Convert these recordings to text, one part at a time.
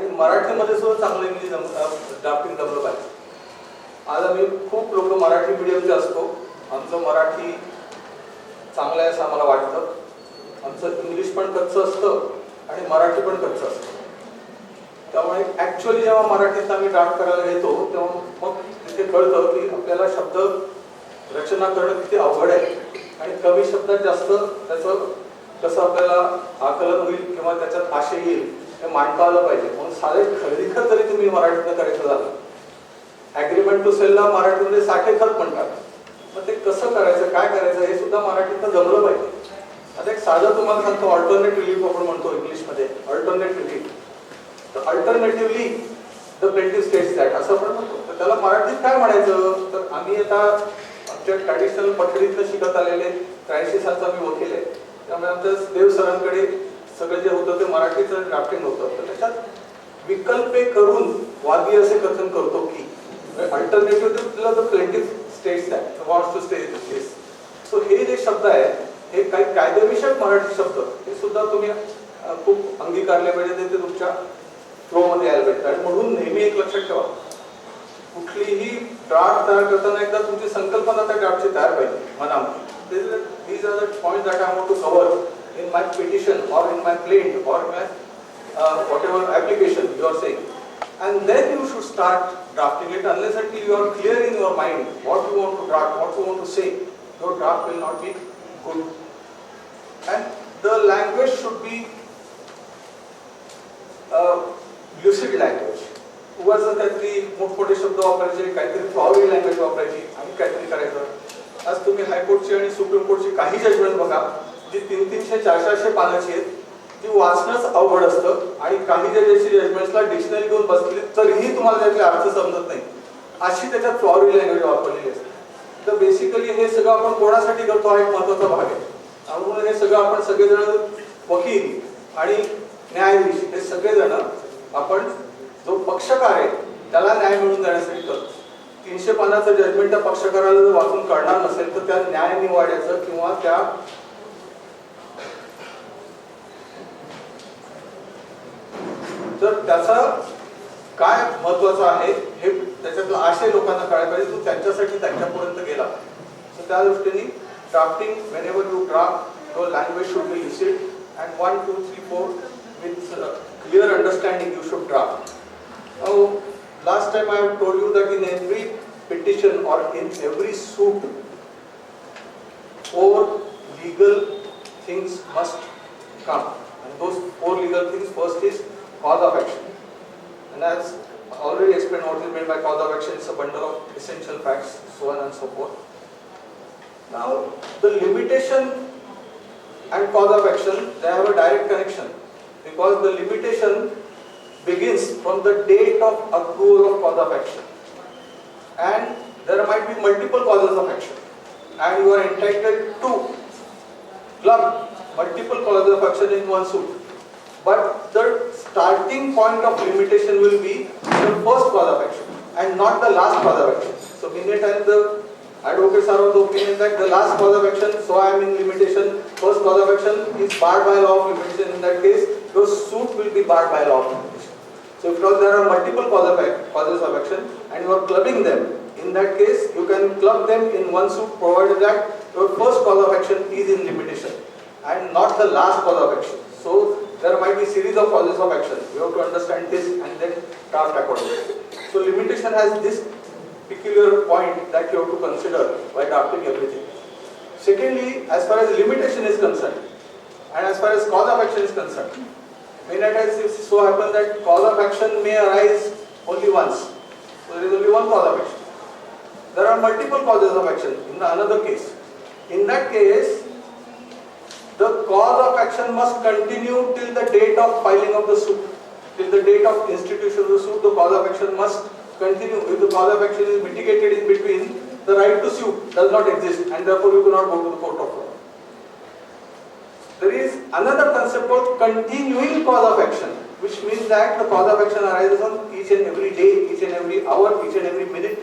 आणि मराठीमध्ये सुद्धा चांगलं इंग्लिश ड्राफ्टिंग जमलं पाहिजे. आज आम्ही खूप लोक मराठी मीडियमचे असतो, आमचं मराठी चांगलं आहे असं आम्हाला वाटतं. आमचं इंग्लिश पण कच्चं असतं आणि मराठी पण कच्चं असतं. त्यामुळे ॲक्च्युअली जेव्हा मराठीत आम्ही ड्राफ्ट करायला घेतो तेव्हा मग तिथे कळतं की आपल्याला शब्द रचना करणं किती अवघड आहे आणि कमी शब्दात जास्त त्याचं कसं आपल्याला आकलन होईल किंवा त्याच्यात आशय येईल हे मांडता आलं पाहिजे. म्हणून साधे खरेदीखत जरी तुम्ही मराठीतनं करायचं झालं, ॲग्रीमेंट टू सेलला मराठीमध्ये साठेखत म्हणतात, मग ते कसं करायचं, काय करायचं हे सुद्धा मराठीतनं जमलं पाहिजे. आता एक साधं तुम्हाला सांगतो, अल्टरनेट रिलीफ आपण म्हणतो इंग्लिशमध्ये, अल्टरनेट रिलीफ. तर alternatively the plaintiff states that असं आपण म्हणतो. तर त्याला मराठीत काय म्हणायचं, तर आम्ही आता आमच्या ट्रॅडिशनल पद्धतीतनं शिकत आलेले 83 सालचा मी वकील आहे, त्यामुळे आमच्या देव सरांकडे सगळं जे होतं ते मराठीचं ड्राफ्टिंग होतं. तर त्याच्यात विकल्पे करून वादी असे कथन करतो की alternative the plaintiff states that wants to stay in this case. So हे जे शब्द आहेत हे काही कायदेविषयक मराठी शब्द हे सुद्धा तुम्ही खूप अंगीकारले पाहिजे, ते तुमच्या फ्लोमध्ये यायला पाहिजे. आणि म्हणून नेहमी एक लक्षात ठेवा, कुठलीही ड्राफ्ट तयार करताना एकदा तुमची संकल्पना त्या ड्राफ्टची तयार पाहिजे मनामध्ये. These are the points that I want to cover in my petition or in my plaint or in my whatever application you are saying, and then you should start drafting it. Unless until you are clear in your mind what you want to draft, what you want to say, your draft will not be good. And the language should be lucid language. उगाच काहीतरी मोठमोठे शब्द वापरायचे, काहीतरी फ्लॉवरी language वापरायची आणि काहीतरी करायचं. आज तुम्ही हायकोर्टची आणि सुप्रीम कोर्टची काही जजमेंट बघा जी 300-400 पानाची आहेत, ती वाचणंच अवघड असतं. आणि काही जजेसची जजमेंट्सला डिक्शनरी घेऊन बसली तरीही तुम्हाला त्यातले अर्थ समजत नाही, अशी त्याच्यात फ्लॉवरी लँग्वेज वापरलेली असते. तर बेसिकली हे सगळं आपण कोणासाठी करतो हा एक महत्त्वाचा भाग आहे. म्हणून हे सगळं आपण सगळेजण वकील आणि न्यायाधीश हे सगळेजण आपण जो पक्षकार आहे त्याला न्याय मिळवून देण्यासाठी करतो. 300 पानाचं जजमेंट त्या पक्षकाराला जर वाचून कळणार नसेल तर त्या न्याय निवाड्याचं किंवा त्या तर त्याचा काय महत्वाचं आहे हे त्याच्यातला आशय लोकांना कळायला पाहिजे, तो त्यांच्यासाठी त्यांच्यापर्यंत गेला. तर त्या दृष्टीने drafting, whenever you draft, your language should be lucid and 1, 2, 3, 4 with clear understanding you should draft. Now, last time I have told you that in every petition or in every suit, 4 legal things must come. And those 4 legal things, first is cause of action. And as already explained what is meant by cause of action, it's a bundle of essential facts, so on and so forth. Now, the limitation and cause of action, they have a direct connection, because the limitation begins from the date of accrual of cause of action, and there might be multiple causes of action, and you are entitled to club multiple causes of action in one suit, but the starting point of limitation will be the first cause of action and not the last cause of action. So many times the advocates are of the opinion that the last cause of action, so I am in limitation, first cause of action is barred by law of limitation. In that case, your suit will be barred by law of limitation. So because there are multiple causes of action and you are clubbing them, in that case you can club them in one suit provided that your first cause of action is in limitation and not the last cause of action. So there might be series of causes of action. You have to understand this and then draft accordingly. So limitation has this peculiar point that you have to consider while drafting everything. Secondly, as far as limitation is concerned and as far as cause of action is concerned, many times it so happens that cause of action may arise only once. So there is only one cause of action. There are multiple causes of action in another case. In that case, the cause of action must continue till the date of filing of the suit. Till the date of institution of the suit, the cause of action must continue. If the cause of action is mitigated in between, the right to sue does not exist and therefore you cannot go to the court of law. There is another concept called continuing cause of action, which means that the cause of action arises on each and every day, each and every hour, each and every minute.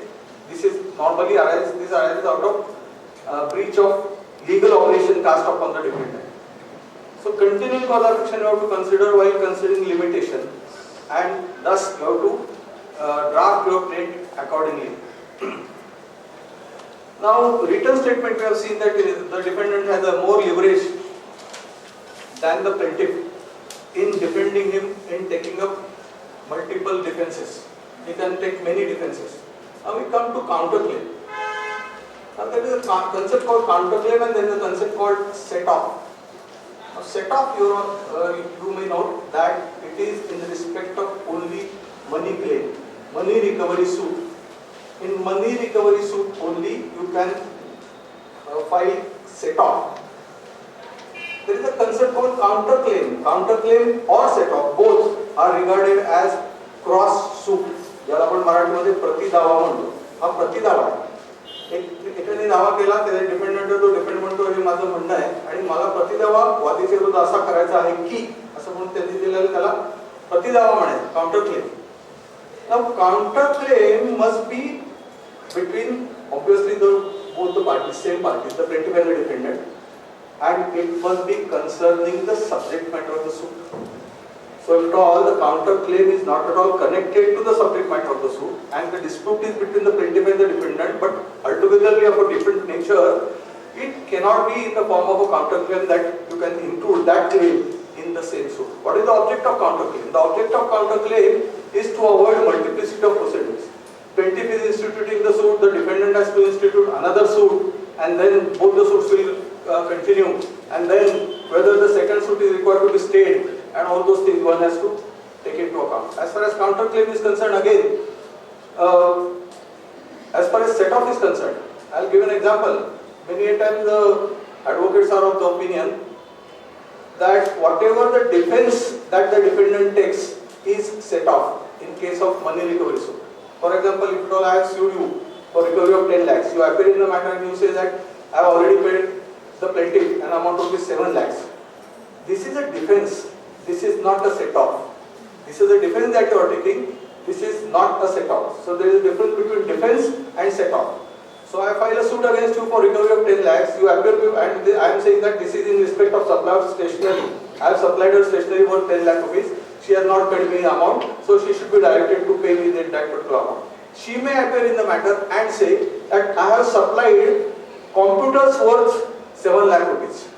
This is normally arises out of breach of legal obligation cast upon the defendant. So continuing cause of action you have to consider while considering limitation. and thus you have to draft your plead accordingly. Now, written statement, we have seen that the defendant has a more leverage than the plaintiff in defending him in taking up multiple defenses. He can take many defenses. Now we come to counterclaim. Now there is a concept called counterclaim and then the concept called set-off. Now set-off, you may note that it is in respect of only money claim, money recovery suit. In money recovery suit only you can file set-off. There is a concept called counterclaim. Counterclaim or set-off, both are regarded as cross suit. ज्याला आपण मराठीमध्ये प्रतिदावा म्हणतो. हा प्रतिदावा आहे. एकाने दावा केला, त्याचा डिपेंडंट तो डिपेंड म्हणतो हे माझं म्हणणं आहे आणि मला प्रतिदावा वादीच्या विरुद्ध असा करायचा आहे की असं म्हणून त्यांनी दिलेलं त्याला प्रतिदावा म्हणायचं, काउंटरक्लेम. Now counterclaim must be between obviously both the parties, same parties, the plaintiff and the defendant, and it must be concerning the subject matter of the suit. So if at all the counterclaim is not at all connected to the subject matter of the suit and the dispute is between the plaintiff and the defendant but altogether of a different nature, it cannot be in the form of a counterclaim that you can include that claim in the same suit. What is the object of counterclaim? The object of counterclaim is to avoid multiplicity of proceedings. Plaintiff is instituting the suit, the defendant has to institute another suit, and then both the suits will continue, and then whether the second suit is required to be stayed, and all those things one has to take into account. As far as counterclaim is concerned, again, as far as set-off is concerned, I will give an example. Many a times the advocates are of the opinion that whatever the defense that the defendant takes is set off in case of money recovery suit. For example, if I have sued you for recovery of 10 lakhs, you appear in the matter and you say that I have already paid the plaintiff an amount of 7 lakhs. This is a defense. This is not a set off. This is a defense that you are taking. This is not a set off. So there is a difference between defense and set off. So I file a suit against you for recovery of 10 lakhs. You appear to, and I am saying that this is in respect of supply of stationery. I have supplied her stationery worth 10 lakh rupees. She has not paid me amount, so she should be directed to pay me that particular amount. She may appear in the matter and say that I have supplied computers worth 7 lakh rupees.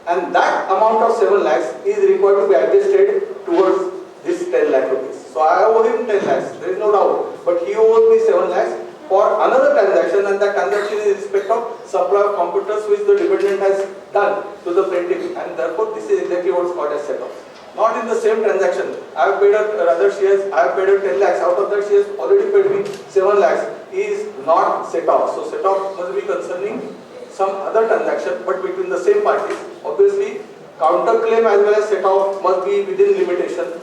And that amount of 7 lakhs is required to be adjusted towards this 10 lakh rupees. So I owe him 10 lakhs, there is no doubt. But he owes me 7 lakhs for another transaction, and that transaction is in respect of supply of computers which the defendant has done to the plaintiff, and therefore this is exactly what is called as set off. Not in the same transaction. I have paid her, rather I have paid her 10 lakhs, out of that she has already paid me 7 lakhs, is not set off. So set off must be concerning some other transaction but between the same parties. Obviously, counterclaim as well as set off must be within limitation.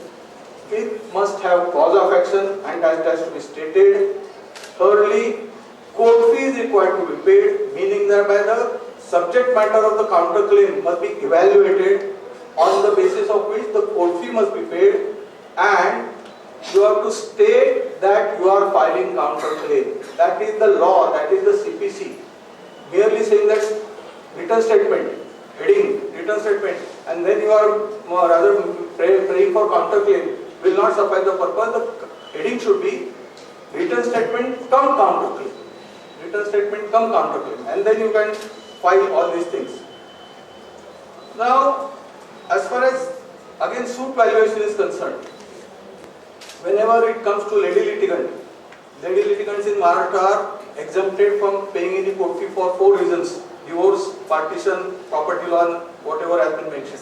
It must have cause of action and it has to be stated. Thirdly, court fee is required to be paid, meaning that by the subject matter of the counterclaim must be evaluated, on the basis of which the court fee must be paid, and you have to state that you are filing counterclaim. That is the law, that is the CPC. Merely saying that written statement, heading, written statement, and then you are rather praying for counterclaim will not suffice the purpose. The heading should be written statement come counterclaim. Written statement come counterclaim, and then you can file all these things. Now, as far as again suit valuation is concerned, whenever it comes to lady litigants in Maharashtra are exempted from paying any court fee for 4 reasons: divorce, partition, property law, and whatever has been mentioned.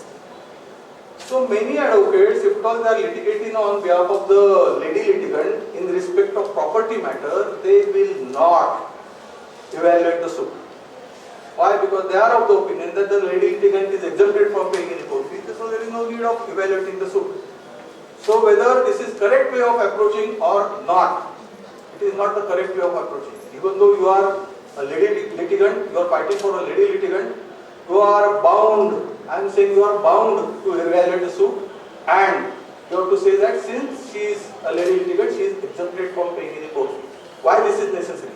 So many advocates, if at all they are litigating on behalf of the lady litigant in respect of property matter, they will not evaluate the suit. Why? Because they are of the opinion that the lady litigant is exempted from paying any court fee, so there is no need of evaluating the suit. So whether this is correct way of approaching or not, it is not the correct way of approaching. Even though you are a lady litigant, you are fighting for a lady litigant, you are bound, I am saying you are bound to evaluate the suit, and you have to say that since she is a lady litigant, she is exempted from paying any court fee. Why this is necessary?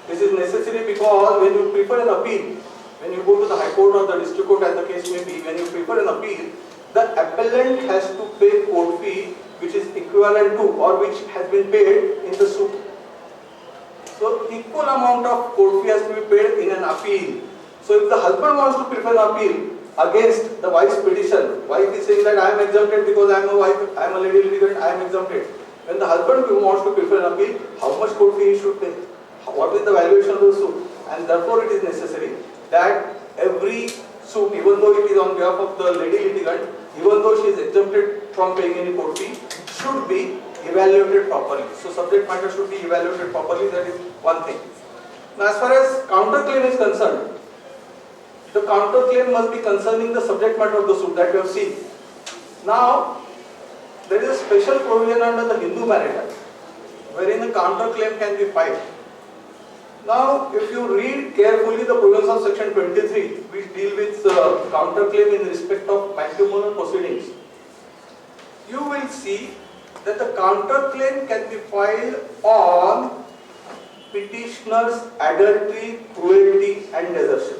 This is necessary because when you prefer an appeal, when you go to the High Court or the District Court as the case may be, when you prefer an appeal, the appellant has to pay court fee which is equivalent to or which has been paid in the suit. So equal amount of court fee has to be paid in an appeal. So if the husband wants to prefer an appeal against the wife's petition, wife is saying that I am exempted because I am a wife, I am a lady litigant, I am exempted. When the husband wants to prefer an appeal, how much court fee he should pay? What is the valuation of the suit? And therefore it is necessary that every suit, even though it is on behalf of the lady litigant, even though she is exempted from paying any court fee, should be evaluated properly. So subject matter should be evaluated properly, that is one thing. Now as far as counterclaim is concerned, the counterclaim must be concerning the subject matter of the suit that we have seen. Now, there is a special provision under the Hindu Marriage Act, wherein a counterclaim can be filed. Now, if you read carefully the provisions of section 23, which deal with counterclaim in respect of matrimonial proceedings, you will see that the counterclaim can be filed on petitioner's adultery, cruelty and desertion.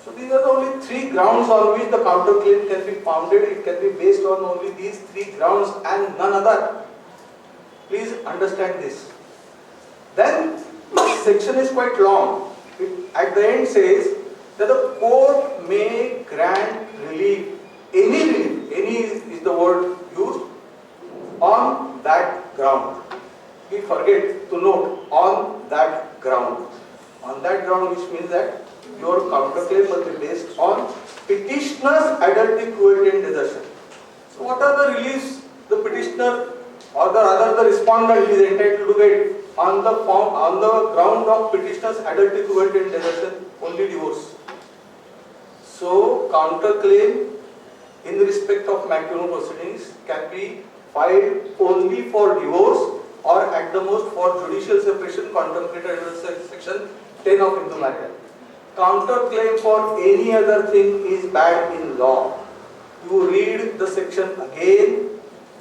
So these are the only three grounds on which the counterclaim can be founded. It can be based on only these three grounds and none other. Please understand this. Then this section is quite long. It at the end says that the court may grant relief, any is the word used, on that ground. We forget to note on that ground. On that ground, which means that your counterclaim must be based on petitioner's adultery, cruelty and desertion. So what are the reliefs the petitioner or the respondent is entitled to get on the ground of petitioner's adultery, cruelty and desertion? Only divorce. So counterclaim in respect of matrimonial proceedings can be filed only for divorce or at the most for judicial separation contemplated under section 10 of Hindu Marriage Act. Counterclaim for any other thing is bad in law. You read the section again.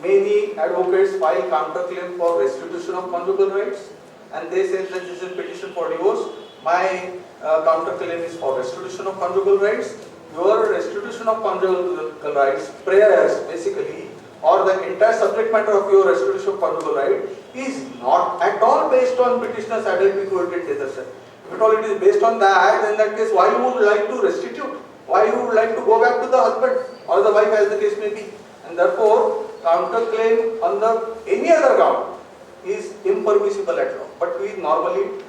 Many advocates file counterclaim for restitution of conjugal rights, and they say that this is petition for divorce. My counterclaim is for restitution of conjugal rights. Your restitution of conjugal rights, prayers basically, or the entire subject matter of your restitution of conjugal right is not at all based on petitioner's adultery, cruelty and desertion. If at all it is based on that, then in that case, why you would like to restitute? Why you would like to go back to the husband or the wife, as the case may be? And therefore, counterclaim on any other ground is impermissible at law. But we normally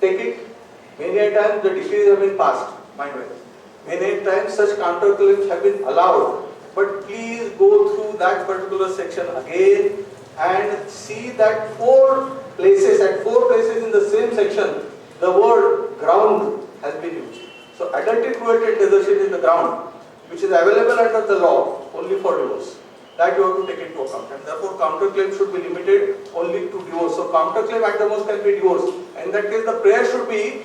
take it. Many a times the decrees have been passed, mind well. Many times such counterclaims have been allowed. But please go through that particular section again and see that at four places in the same section, the word ground has been used. So adultery, cruelty and desertion is the ground which is available under the law only for divorce. That you have to take into account. And therefore counterclaim should be limited only to divorce. So counterclaim at the most can be divorce. In that case, the prayer should be,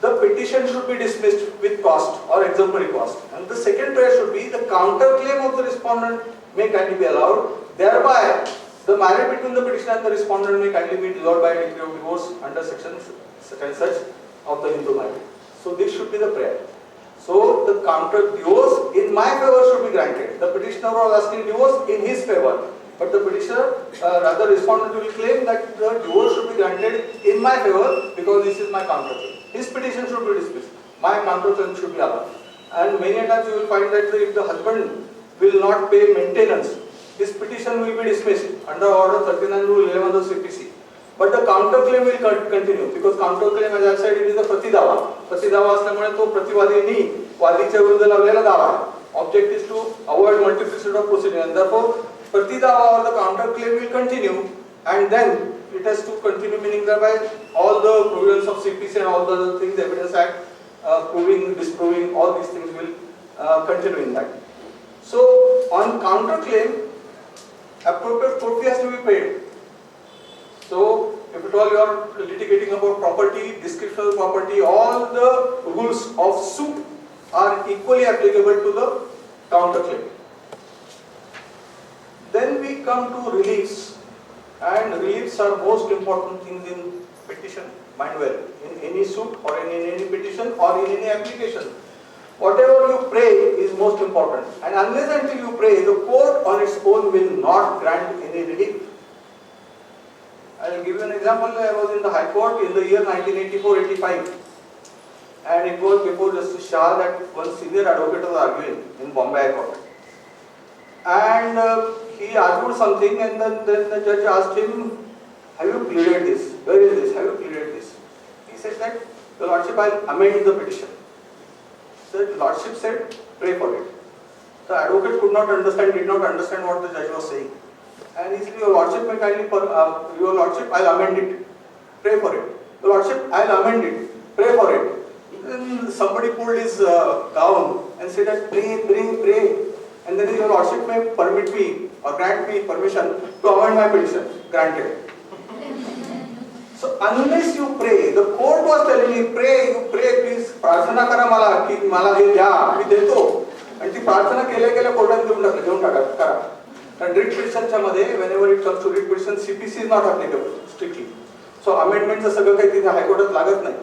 the petition should be dismissed with cost or exemplary cost. And the second prayer should be, the counterclaim of the respondent may kindly be allowed. Thereby, the marriage between the petitioner and the respondent may kindly be dissolved by a decree of divorce under section such and such of the Hindu marriage. So this should be the prayer. So the divorce in my favor should be granted. The petitioner was asking divorce in his favor. But the petitioner, rather respondent will claim that the divorce should be granted in my favor because this is my counterclaim. His petition should be dismissed. My counterclaim should be allowed. And many times you will find that if the husband will not pay maintenance, his petition will be dismissed under order 39 rule 11 of CPC. But the counterclaim will continue because counterclaim, as I said, it is a प्रतिदावा. प्रतिदावा असल्यामुळे तो प्रतिवादींनी वादीच्या विरुद्ध लावलेला दावा आहे. Object is to avoid multiplicity of proceeding, and therefore प्रतिदावा or the counterclaim will continue, and then it has to continue, meaning thereby all the provisions of CPC and all the other things, Evidence Act, proving, disproving, all these things will continue in that. So on counterclaim, appropriate court fee has to be paid. So, if at all you are litigating about property, description of property, all the rules of suit are equally applicable to the counterclaim. Then we come to reliefs, and reliefs are most important things in petition, mind well, in any suit or in any petition or in any application. whatever you pray is most important. And unless until you pray, the court on its own will not grant any relief. I will give you an example. I was in the High Court in the year 1984-85. And it was before Justice Shah that one senior advocate was arguing in Bombay High Court. And he argued something, and then the judge asked him, have you pleaded this? Where is this? Have you pleaded this? He said that, Your Lordship, I will amend the petition. The Lordship said, pray for it. The advocate could not understand, did not understand what the judge was saying. And he said, Your Lordship, may kindly, Your Lordship, I will amend it. Pray for it. Your Lordship, I will amend it. Pray for it. Then somebody pulled his gown and said that, pray, pray, pray. And then Your Lordship may permit me or grant me permission to amend my petition. Granted. So unless you pray, the court was telling me, pray, you pray, please, प्रार्थना करा मला की मला हे द्या, मी देतो. आणि ती प्रार्थना केल्या कोर्टाने घेऊन टाका करा. And writ petitionच्या मध्ये, whenever it comes to writ petition, CPC is not applicable strictly. So amendmentचं सगळं काही तिथे हायकोर्टात लागत नाही.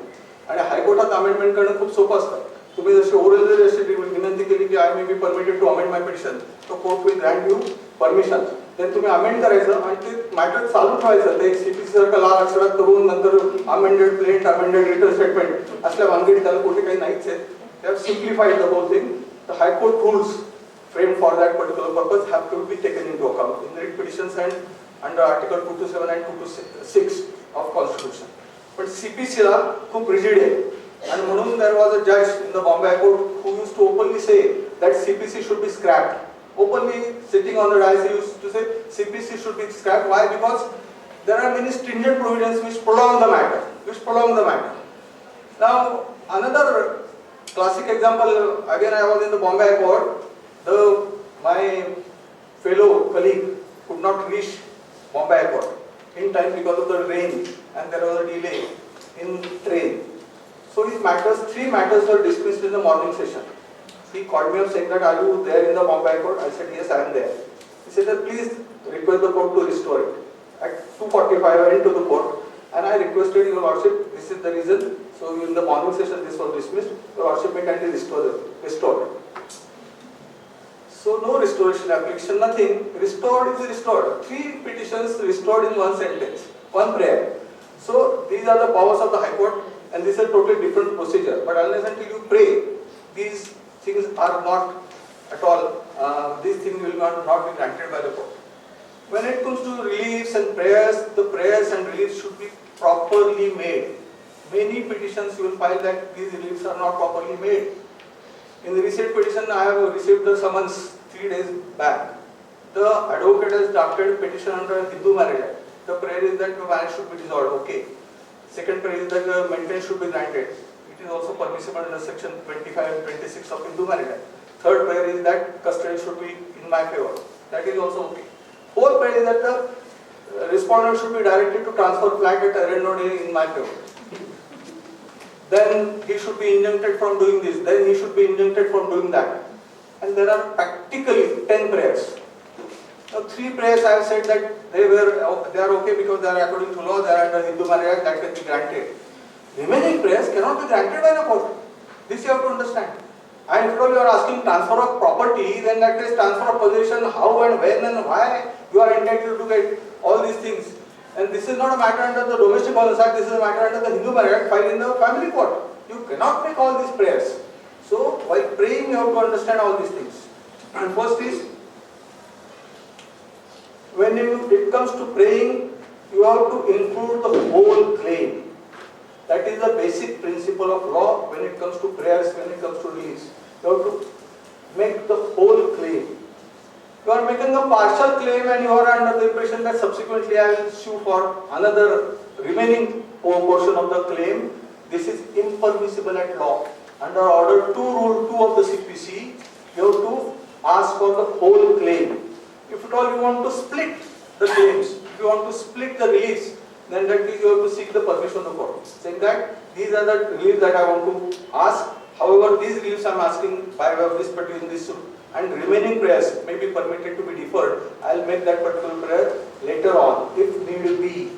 आणि हायकोर्टात अमेंडमेंट करणं खूप सोपं असतं. तुम्ही जशी ओरल जरी अशी विनंती केली की I may be permitted to amend my petition, तो court will grant you permission. तर तुम्ही अमेंड करायचं आणि ते मॅटर चालू ठेवायचं. ते सीपीसी सारखं लाल अक्षरात करून नंतर amended plaint, amended return statement असल्या वानगडी त्याला कुठे काही नाहीच आहे. They have simplified the whole thing. The high court rules framed for that particular purpose have to be taken into account in writ petitions and under Article 227 and 226 of Constitution. But CPC ला खूप rigid आहे. And म्हणून there was a judge in the Bombay High Court who used to openly say that CPC should be scrapped. Openly sitting on the dais, he used to say CPC should be scrapped. Why? Because there are many stringent provisions which prolong the matter. Now another classic example, again I was in the Bombay High Court. My fellow colleague could not reach Bombay High Court in time because of the rain, and there was a delay in train. So his matters, 3 matters were dismissed in the morning session. He called me up saying that, are you there in the Bombay High Court? I said, yes, I am there. He said that please request the court to restore it. At 2:45 I went to the court and I requested, Your Lordship, this is the reason. So in the morning session this was dismissed. Your Lordship may kindly restore it. So no restoration application, nothing. Restored is restored. 3 petitions restored in 1 sentence, 1 prayer. So these are the powers of the High Court, and this is a totally different procedure. But unless until you pray, these things are not at all. These things will not be granted by the court. When it comes to reliefs and prayers, the prayers and reliefs should be properly made. Many petitions you will find that these reliefs are not properly made. In the recent petition, I have received the summons 3 days back. The advocate has drafted a petition under Hindu Marriage Act. The prayer is that the marriage should be dissolved. Okay. Second prayer is that the maintenance should be granted. It is also permissible under section 25 and 26 of Hindu Marriage Act. Third prayer is that custody should be in my favor. That is also okay. Fourth prayer is that the respondent should be directed to transfer flat at Arendode in my favor. Then he should be injuncted from doing this. Then he should be injuncted from doing that. And there are practically 10 prayers. Now 3 prayers I have said that they are okay because they are according to law, they are under Hindu Marriage Act, that can be granted. Remaining prayers cannot be granted by the court. This you have to understand. And if you are asking transfer of property, then that is transfer of possession, how and when and why you are entitled to get all these things. And this is not a matter under the Domestic Violence Act, this is a matter under the Hindu Marriage Act filed in the family court. You cannot make all these prayers. So while praying you have to understand all these things. And first is, when it comes to praying, you have to include the whole claim. That is the basic principle of law when it comes to prayers, when it comes to release. You have to make the whole claim. You are making a partial claim and you are under the impression that subsequently I will sue for another remaining portion of the claim. This is impermissible at law. Under Order 2, Rule 2 of the CPC, you have to ask for the whole claim. If at all you want to split the claims, if you want to split the release, then that means you have to seek the permission of the court. Saying that these are the reliefs that I want to ask. However, these reliefs I am asking by way of this particular this and remaining prayers may be permitted to be deferred. I will make that particular prayer later on if need be.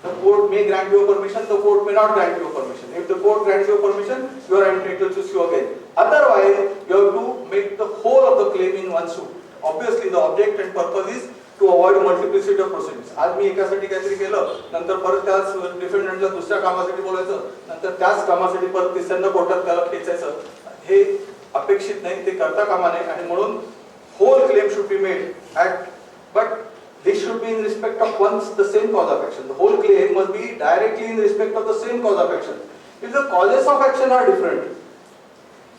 The court may grant you a permission, the court may not grant you a permission. If the court grants you a permission, you are entitled to sue again. Otherwise, you have to make the whole of the claim in one suit. Obviously, the object and purpose is to avoid multiplicity of proceedings. आज मी एकासाठी काहीतरी केलं, नंतर परत त्याच डिफेंडंटला दुसऱ्या कामासाठी बोलायचं, नंतर त्याच कामासाठी परत तिसऱ्यांदा कोर्टात त्याला खेचायचं, हे अपेक्षित नाही, ते करता कामा नये. आणि म्हणून whole claim should be made but this should be in respect of once the same cause of action. The whole claim must be directly in respect of the same cause of action. If the causes of action are different,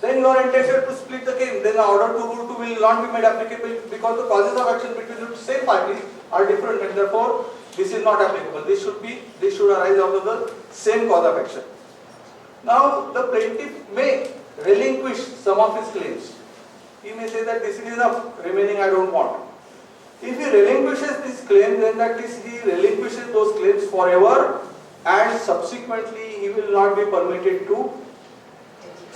then you are entitled to split the claim. Then the order to rule 2 will not be made applicable because the causes of action between the same parties are different, and therefore this is not applicable. This should arise out of the same cause of action. Now the plaintiff may relinquish some of his claims. He may say that this is enough, remaining I don't want. If he relinquishes this claim, then that is he relinquishes those claims forever, and subsequently he will not be permitted to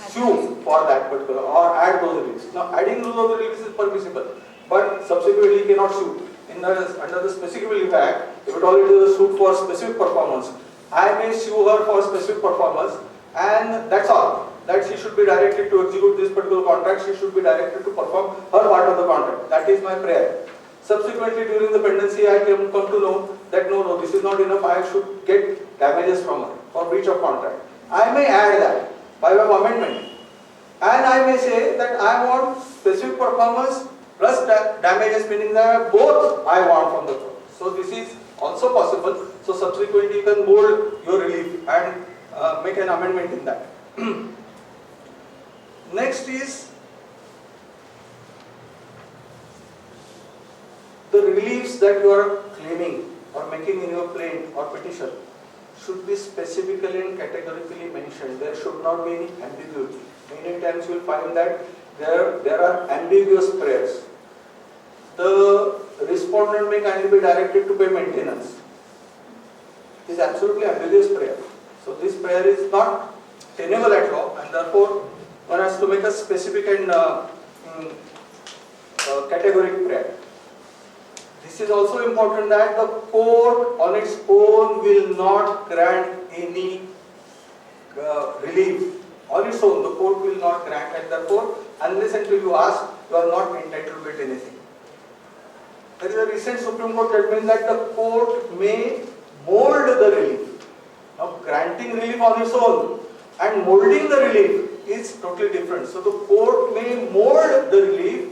sue for that particular or add those reliefs. Now adding those reliefs is permissible, but subsequently he cannot sue. Under the Specific Relief Act, if at all it is a suit for specific performance, I may sue her for specific performance, and that's all. That she should be directed to execute this particular contract, she should be directed to perform her part of the contract. That is my prayer. Subsequently, during the pendency, I come to know that no, this is not enough, I should get damages from her for breach of contract. I may add that by way of amendment. And I may say that I want specific performance plus damages, meaning that both I want from the court. So this is also possible. So subsequently you can mold your relief and make an amendment in that. Next is the reliefs that you are claiming or making in your plaint or petition should be specifically and categorically mentioned. There should not be any ambiguity. Many times you will find that there are ambiguous prayers. The respondent may kindly be directed to pay maintenance. It is absolutely ambiguous prayer. So this prayer is not tenable at law, and therefore one has to make a specific and categoric prayer. This is also important that the court on its own will not grant any relief. On its own, the court will not grant, and therefore, unless until you ask, you are not entitled to get anything. There is a recent Supreme Court judgment that the court may mold the relief. Now, granting relief on its own and molding the relief is totally different. So, the court may mold the relief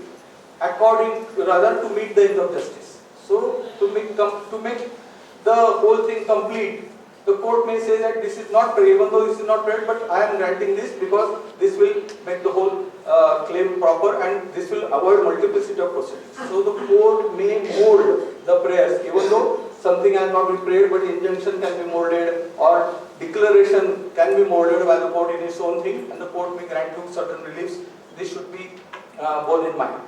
rather to meet the end of justice. So, to make the whole thing complete, the court may say that this is not prayer, even though this is not prayer, but I am granting this because this will make the whole claim proper and this will avoid multiplicity of proceedings. So the court may mold the prayers, even though something has not been prayed, but injunction can be molded or declaration can be molded by the court in its own thing, and the court may grant you certain reliefs. This should be borne in mind.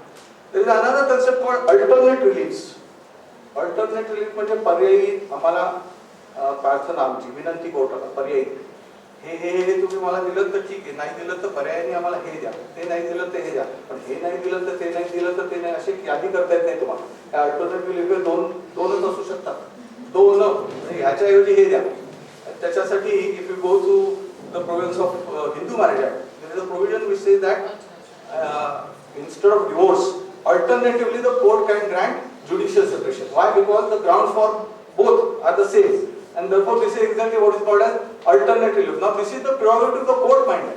There is another concept called alternate reliefs. Alternate relief म्हणजे पर्यायी आम्हाला प्रार्थना आमची विनंती कोर्टाला पर्यायी हे तुम्ही मला दिलं तर ठीक आहे, नाही दिलं तर पर्यायाने आम्हाला हे द्या, ते नाही दिलं तर हे द्या, पण हे नाही दिलं तर ते नाही दिलं तर ते नाही, अशी यादी करता येत नाही तुम्हाला. अल्टरनेटिव्ह लिव्ह दोनच असू शकतात, दोन ह्याच्याऐवजी हे द्या. त्याच्यासाठी if you go to the provisions of Hindu marriage act, there is a provision which says that instead of divorce, alternatively the court can grant judicial separation. Why? Because the grounds for both are the same, and therefore this is exactly what is called as alternate relief. Now this is the prerogative of the court, mind that.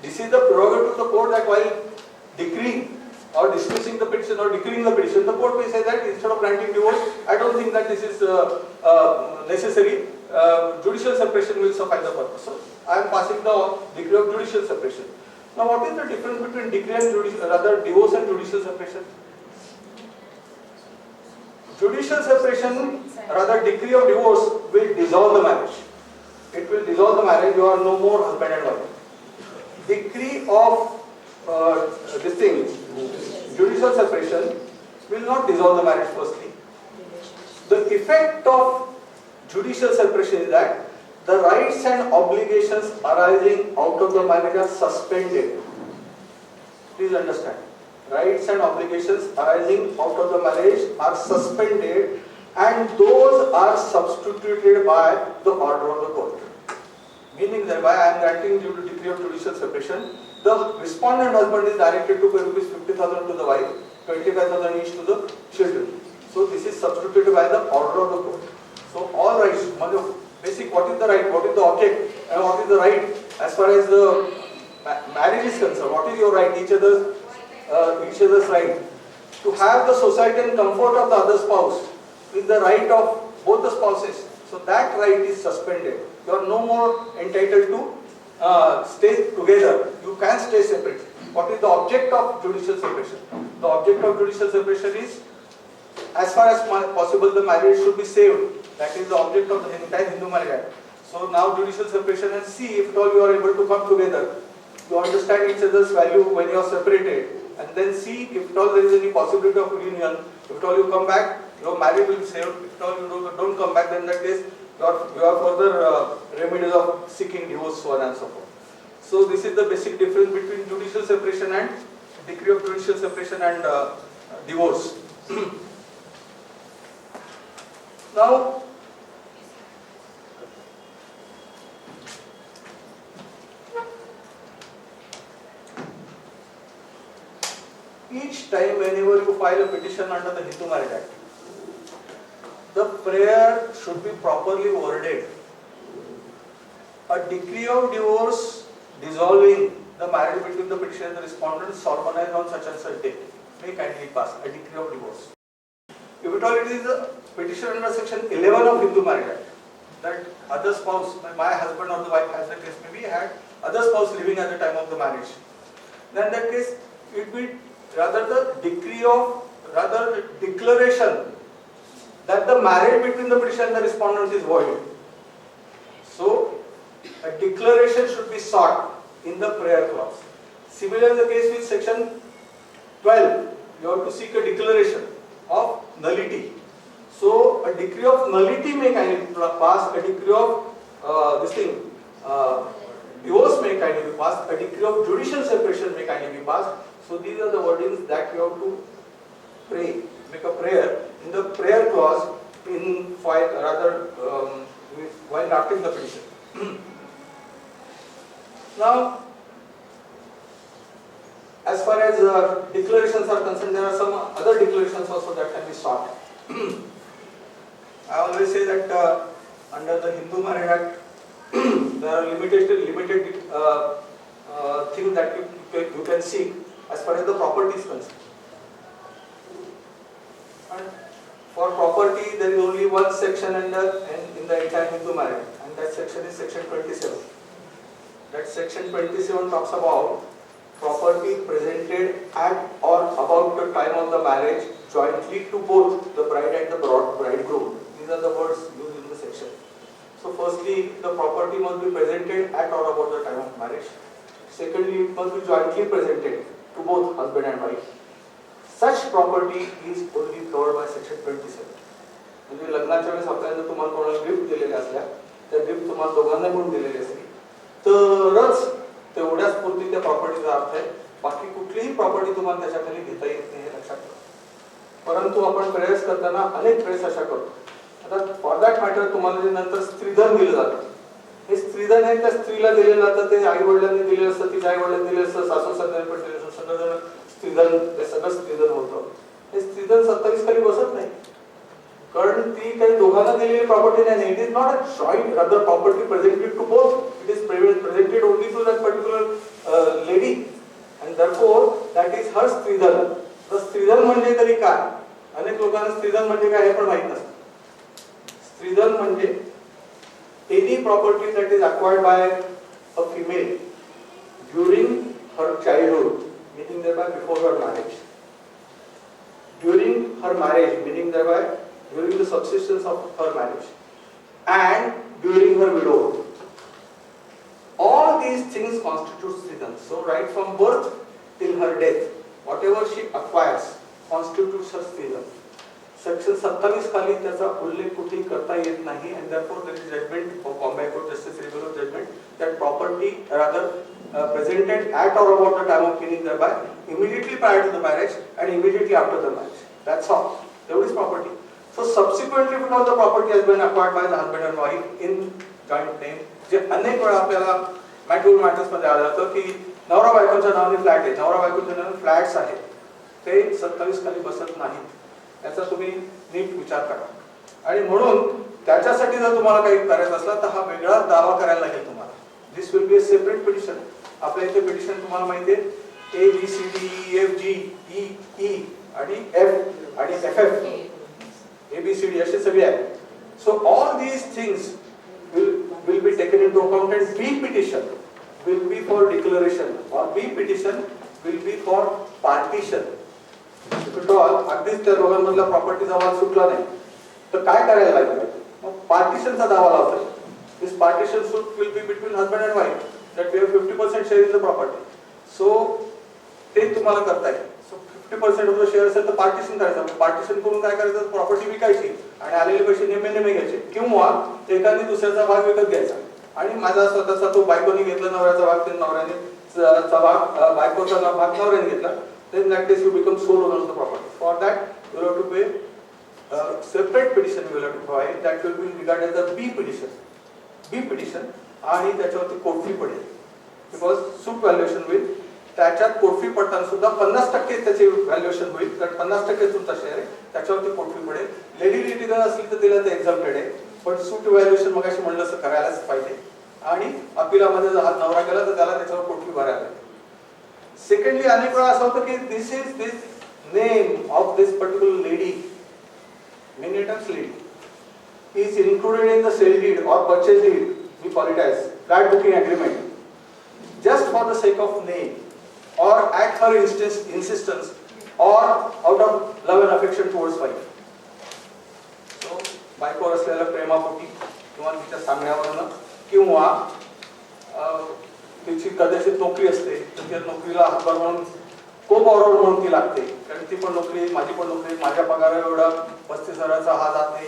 This is the prerogative of the court that while decreeing or dismissing the petition or decreeing the petition, the court may say that instead of granting divorce, I don't think that this is necessary. Judicial separation will suffice the purpose. So I am passing the decree of judicial separation. Now what is the difference between decree and divorce and judicial separation? Judicial separation, rather decree of divorce, will dissolve the marriage. It will dissolve the marriage. You are no more husband and wife. Decree of this thing, judicial separation, will not dissolve the marriage. Firstly, the effect of judicial separation is that the rights and obligations arising out of the marriage are suspended. Please understand. Rights and obligations arising out of the marriage are suspended, and those are substituted by the order of the court. Meaning that by I am granting due to decree of judicial separation, the respondent husband is directed to pay rupees 50,000 to the wife, 25,000 each to the children. So this is substituted by the order of the court. So all rights, basic what is the right, what is the object, and what is the right as far as the marriage is concerned. What is your right, each other's right. To have the society and comfort of the other spouse is the right of both the spouses. So that right is suspended. You are no more entitled to stay together. You can stay separate. What is the object of judicial separation? The object of judicial separation is, as far as possible, the marriage should be saved. That is the object of the entire Hindu Marriage Act. So now judicial separation, and see if at all you are able to come together. You understand each other's value when you are separated, and then see if at all there is any possibility of reunion. If at all you come back, your marriage will be saved. If at all you don't come back, then in that case you are further remedies of seeking divorce, so on and so forth. So this is the basic difference between judicial separation and decree of judicial separation and divorce. Now, each time whenever you file a petition under the Hindu Marriage Act, the prayer should be properly worded. A decree of divorce dissolving the marriage between the petitioner and the respondent solemnized on such and such date may kindly pass, a decree of divorce. If at all it is a petition under section 11 of Hindu Marriage Act, that other spouse, my husband or the wife, as the case may be, had other spouse living at the time of the marriage, then in that case it will be rather the declaration that the marriage between the petitioner and the respondent is void. So a declaration should be sought in the prayer clause. Similar is the case with section 12. You have to seek a declaration of nullity. So a decree of nullity may kindly pass, a decree of divorce may kindly be passed, a decree of judicial separation may kindly be passed. So these are the wordings that you have to pray, make a prayer in the prayer clause while drafting the petition. Now, as far as declarations are concerned, there are some other declarations also that can be sought. I always say that under the Hindu Marriage Act, there are limited things that you can seek as far as the property is concerned. And for property, there is only one section in the entire Hindu marriage, and that section is section 27. That section 27 talks about property presented at or about the time of the marriage jointly to both the bride and the bridegroom. These are the words used in the section. So firstly, the property must be presented at or about the time of marriage. Secondly, it must be jointly presented to both husband and wife. Such property is only covered by section 27. म्हणजे लग्नाच्या वेळेस आपल्याला तुम्हाला कोणाला gift दिलेले असल्या त्या gift तुम्हाला दोघांना मिळून दिलेली असली तरच तेवढ्याच पुरती त्या प्रॉपर्टीचा अर्थ आहे. बाकी कुठलीही प्रॉपर्टी तुम्हाला त्याच्याखाली घेता येत नाही हे लक्षात ठेवा. परंतु आपण प्रेयर्स करताना अनेक प्रेयर्स अशा करतो. आता फॉर दॅट मॅटर तुम्हाला जे नंतर स्त्रीधन दिलं जातं, हे स्त्रीधन आहे त्या स्त्रीला दिलेलं जातं, ते आई वडिलांनी दिलेलं असतं, तिच्या आई वडिलांनी दिलेलं असतं, सासू सासऱ्यांनी पण दिलेलं असतं, सगळं स्त्रीधन, ते सगळं स्त्रीधन होतं. हे स्त्रीधन 27 खाली बसत नाही, कारण ती काही दोघांना दिलेली प्रॉपर्टी नाही. It is not a joint other property presented to both. It is presented only to that particular lady and therefore that is her stridhan. तर स्त्रीधन म्हणजे तरी काय, अनेक लोकांना स्त्रीधन म्हणजे काय हे पण माहित नसतं. स्त्रीधन म्हणजे any property that is acquired by a female during her childhood, meaning thereby before her marriage, during her marriage, meaning thereby during the subsistence of her marriage, and during her widowhood. All these things constitute stridhan. So right from birth till her death, whatever she acquires constitutes her stridhan. Section 27 खाली त्याचा उल्लेख कुठेही करता येत नाही, and therefore there is judgment for Bombay Court Justice Tribunal judgment that property rather presented at or about the time of meaning thereby immediately prior to the marriage and immediately after the marriage. That's all. There is property. So subsequently, because the property has been acquired by the husband and wife in joint name, जे अनेक वेळा आपल्याला matrimonial matters मध्ये आढळतं की नवरा बायकोच्या नावाने flat आहे, नवरा बायकोच्या नावाने फ्लॅट्स आहेत, ते 27 खाली बसत नाही, याचा तुम्ही नीट विचार करा. आणि म्हणून त्याच्यासाठी जर तुम्हाला काही करायचं असलं तर हा वेगळा दावा करायला लागेल तुम्हाला. This will be a separate petition. आपल्या इथे पिटिशन तुम्हाला माहिती आहे, ABCDEFGEE आणि F आणि FF, ABCD असे सगळे आहेत. So all these things will be taken into account, and B petition will be for declaration, or B petition will be for partition. अगदीच त्या दोघांमधला प्रॉपर्टीचा वाद सुटला नाही तर काय करायला लागेल? मग पार्टिशनचा दावा लावतात. This partition suit will be between husband and wife, that we have 50% share in the property. So ते तुम्हाला करता येईल. सो 50% ऑफ द शेअर असेल तर पार्टिशन करायचं. पार्टिशन करून काय करायचं? प्रॉपर्टी विकायची आणि आलेले पैसे नेहमी घ्यायचे, किंवा एकाने दुसऱ्याचा भाग विकत घ्यायचा. आणि माझा स्वतःचा तो बायकोने घेतला नवऱ्याचा भाग, ते नवऱ्याने भाग बायकोचा भाग नवऱ्याने घेतला. Then in that case you become sole owner of the property. For that you will have to pay separate petition you will have to provide, that will be regarded as a B petition. B petition आणि त्याच्यावरती court fee पडेल, because suit valuation होईल. त्याच्यात court fee पडताना सुद्धा 50% त्याचे valuation होईल, कारण 50% तुमचा शेअर आहे, त्याच्यावरती कोर्ट फी पडेल. लेडी लिटिगल असली तर तिला ते एक्झाम्प्टेड आहे, पण सूट व्हॅल्युएशन मग अशी म्हणलं असं करायलाच पाहिजे. आणि अपिलामध्ये जर हात नवरा केला तर त्याला त्याच्यावर कोर्ट फी भरायला लागेल. सेकंडली अनेक वेळा असं होतं की this name of this particular lady, many times lady, is included in the sale deed और purchase deed, we call it as flat booking agreement, just for the sake of name, or at her insistence, or out of love and affection towards wife. So बायकोवर असलेल्या प्रेमापोटी किंवा तिच्या सांगण्यावरनं, किंवा तिची कदाचित नोकरी असते तर त्या नोकरीला हातभार म्हणून को-बॉरोवर म्हणून ती लागते, कारण ती पण नोकरी, माझी पण नोकरी, माझ्या पगार एवढा 35,000चा हा जात नाही,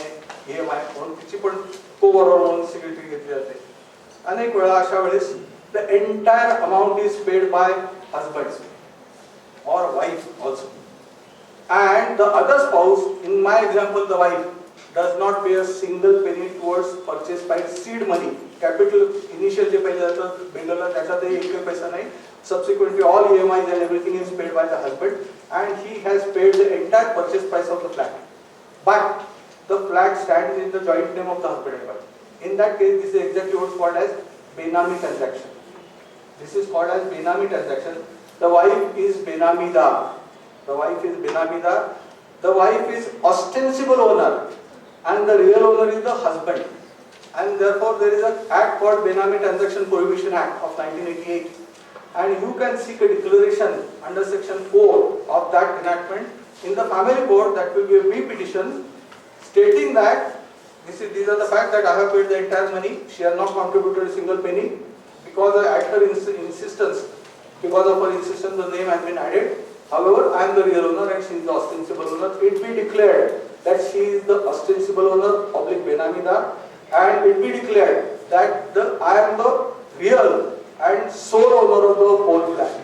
EMI म्हणून तिची पण को-बॉरोवर म्हणून सिक्युरिटी घेतली जाते. अनेक वेळा अशा वेळेस the entire amount is paid by husbands or wife also, and the other spouse, in my example the wife, does not pay a single penny towards purchase price seed money. Capital initial जे पहिले जातं बिल्डरला त्याच्यात एक पैसा नाही. Subsequently all EMIs and everything is paid by the husband, and he has paid the entire purchase price of the flat, but the flat stands in the joint name of the husband and wife. In that case this is exactly what's called as benami transaction. This is called as benami transaction. The wife is benamidar. The wife is benamidar. The wife is ostensible owner, and the real owner is the husband. And therefore there is an act called Benami Transaction Prohibition Act of 1988. And you can seek a declaration under section 4 of that enactment in the family court. That will be a B petition stating that these are the facts, that I have paid the entire money. She has not contributed a single penny. Because at her insistence, because of her insistence, the name has been added. However, I am the real owner and she is the ostensible owner. It be declared that she is the ostensible owner, oblique benamidar, and it be declared that I am the real and sole owner of the whole flat.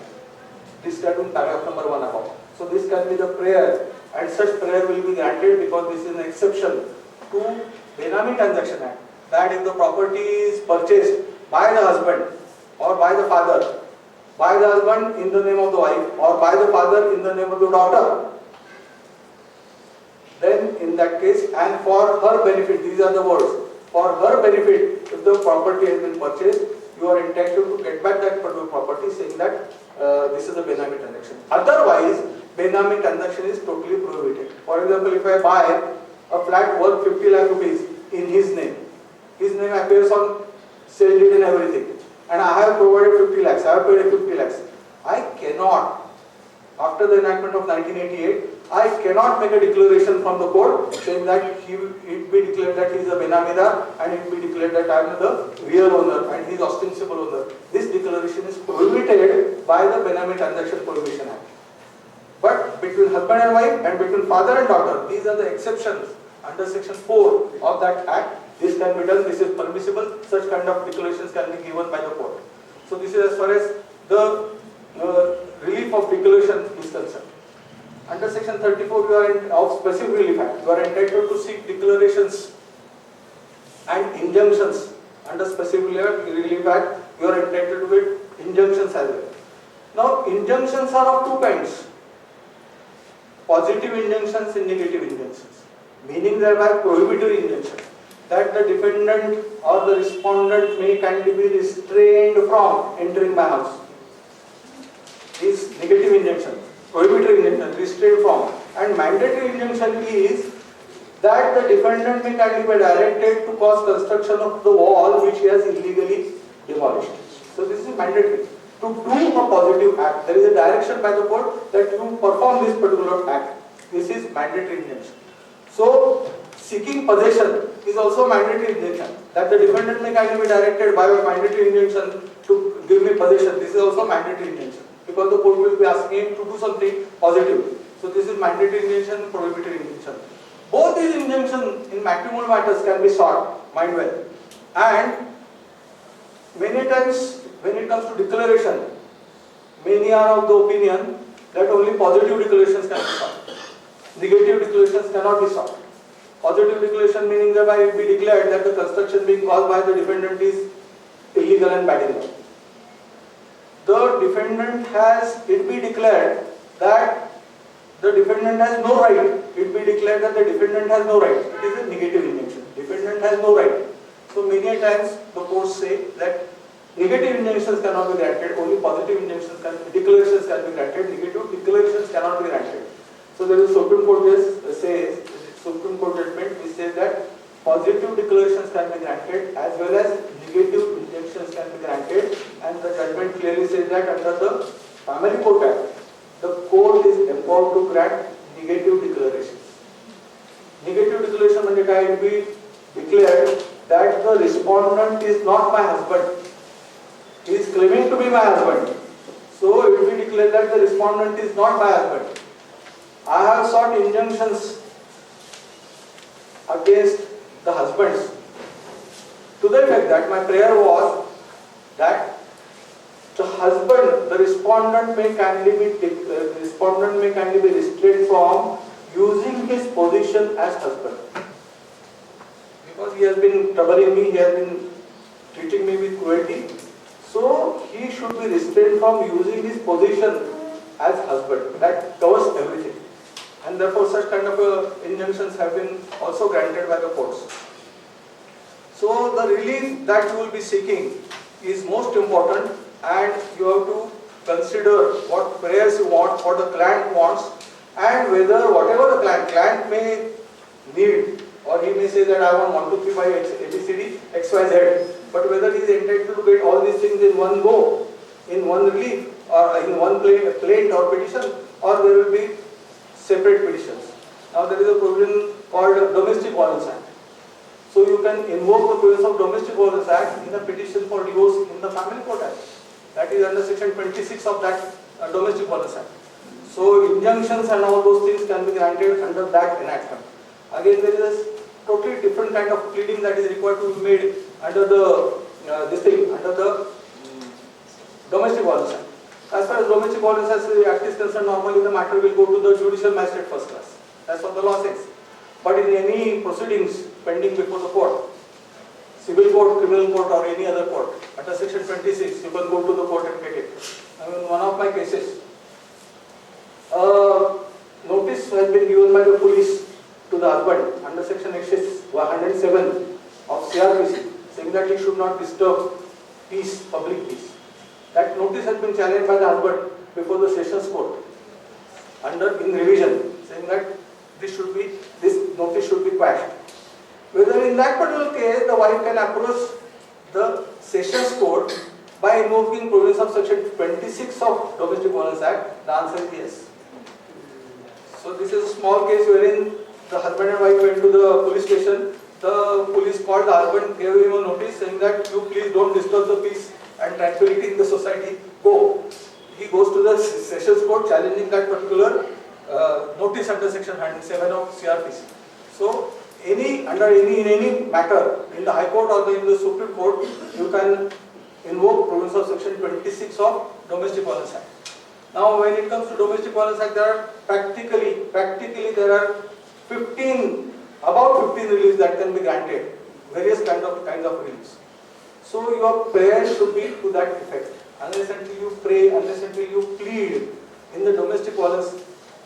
This is in paragraph number 1 above. So this can be the prayer, and such prayer will be granted because this is an exception to Benami Transaction Act. That if the property is purchased by the husband or by the father, by the husband in the name of the wife, or by the father in the name of the daughter, then in that case, and for her benefit, these are the words, for her benefit, if the property has been purchased, you are entitled to get back that particular property, saying that this is a Benami transaction. Otherwise, Benami transaction is totally prohibited. For example, if I buy a flat worth 50 lakh rupees in his name appears on sale deed and everything, and I have provided 50 lakhs, I have paid 50 lakhs. I cannot, after the enactment of 1988, I cannot make a declaration from the court saying that it be declared that he is a benamidar, and it be declared that I am the real owner and he is ostensible owner. This declaration is prohibited by the Benami Transaction Prohibition Act. But between husband and wife and between father and daughter, these are the exceptions under section 4 of that act. This can be done, this is permissible, such kind of declarations can be given by the court. So this is as far as the relief of declaration is concerned. Under section 34 you are of specific relief act, you are entitled to seek declarations and injunctions. Under specific relief act you are entitled to get injunctions as well. Now injunctions are of two kinds, positive injunctions and negative injunctions, meaning thereby prohibitory injunction, that the defendant or the respondent may kindly be restrained from entering my house. Is negative injunction, prohibitory injunction, restrained from, and mandatory injunction is that the defendant may kindly be directed to cause construction of the wall which he has illegally demolished. So this is mandatory. To do a positive act, there is a direction by the court that you perform this particular act. This is mandatory injunction. So seeking possession is also mandatory injunction, that the defendant may kindly be directed by a mandatory injunction to give me possession. This is also mandatory injunction, because the court will be asking him to do something positive. So this is mandatory injunction, prohibitory injunction. Both these injunctions in matrimonial matters can be sought, mind well. And many times when it comes to declaration, many are of the opinion that only positive declarations can be sought. Negative declarations cannot be sought. Positive declaration meaning thereby it be declared that the construction being caused by the defendant is illegal and bad in law. The defendant has it be declared that the defendant has no right. It be declared that the defendant has no right. It is a negative injunction. Defendant has no right. So many times the courts say that negative injunctions cannot be granted, only positive injunctions declarations can be granted, negative declarations cannot be granted. So there is Supreme Court says, Supreme Court judgment which says that positive declarations can be granted as well as negative injunctions can be granted, and the judgment clearly says that under the Family Court Act, the court is empowered to grant negative declarations. Negative declaration means it will be declared that the respondent is not my husband. He is claiming to be my husband. So it will be declared that the respondent is not my husband. I have sought injunctions against the husbands to the effect that my prayer was that the husband, the respondent may kindly be restrained from using his position as husband, because he has been troubling me, he has been treating me with cruelty. So he should be restrained from using his position as husband. That covers everything, and therefore such kind of injunctions have been also granted by the courts. So the relief that you will be seeking is most important, and you have to consider what prayers you want, what the client wants, and whether whatever the client may need, or he may say that I want 1, 2, 3, 5, ABCD, XYZ, but whether he is entitled to get all these things in one go, in one relief, or in one plaint or petition, or there will be separate petitions. Now there is a provision called Domestic Violence Act. So you can invoke the provisions of Domestic Violence Act in a petition for divorce in the Family Court Act. That is under section 26 of that Domestic Violence Act. So injunctions and all those things can be granted under that enactment. Again, there is a totally different kind of pleading that is required to be made under the under the Domestic Violence Act. As far as Domestic Violence Act is concerned, normally the matter will go to the judicial magistrate first class. That's what the law says. But in any proceedings pending before the court, civil court, criminal court, or any other court, under section 26, you can go to the court and get it. I mean, one of my cases, notice has been given by the police to the husband under section 107 of CRPC, saying that he should not disturb peace, public peace. That notice has been challenged by the husband before the Sessions Court in revision, saying that this notice should be quashed. Whether in that particular case the wife can approach the Sessions Court by invoking provisions of section 26 of Domestic Violence Act, the answer is yes. So this is a small case wherein the husband and wife went to the police station. The police called the husband, gave him a notice saying that you please don't disturb the peace and tranquility in the society. Go. He goes to the Sessions Court challenging that particular notice under section 107 of CRPC. So in any matter in the High Court or in the Supreme Court, you can invoke provisions of section 26 of Domestic Violence Act. Now when it comes to Domestic Violence Act, there are practically there are about 15 reliefs that can be granted, various kinds of reliefs. So your prayer should be to that effect, unless until you pray, unless until you plead in the domestic violence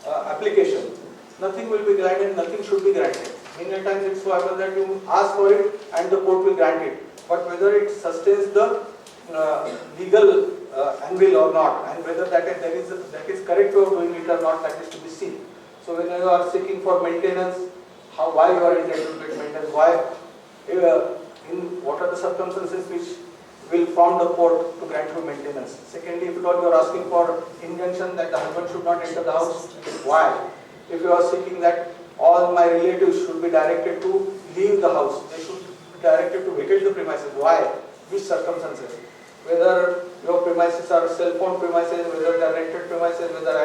application, nothing will be granted, nothing should be granted. Many times it's so happens that you ask for it and the court will grant it. But whether it sustains the legal anvil or not, and whether that is correct way of doing it or not, that is to be seen. So when you are seeking for maintenance, why you are entitled to get maintenance, why, in what are the circumstances which will prompt the court to grant you maintenance. Secondly, if at all you are asking for injunction that the husband should not enter the house, why? If you are seeking that all my relatives should be directed to leave the house, they should be directed to vacate the premises, why? Which circumstances? Whether your premises are cell phone premises, whether they are rented premises, whether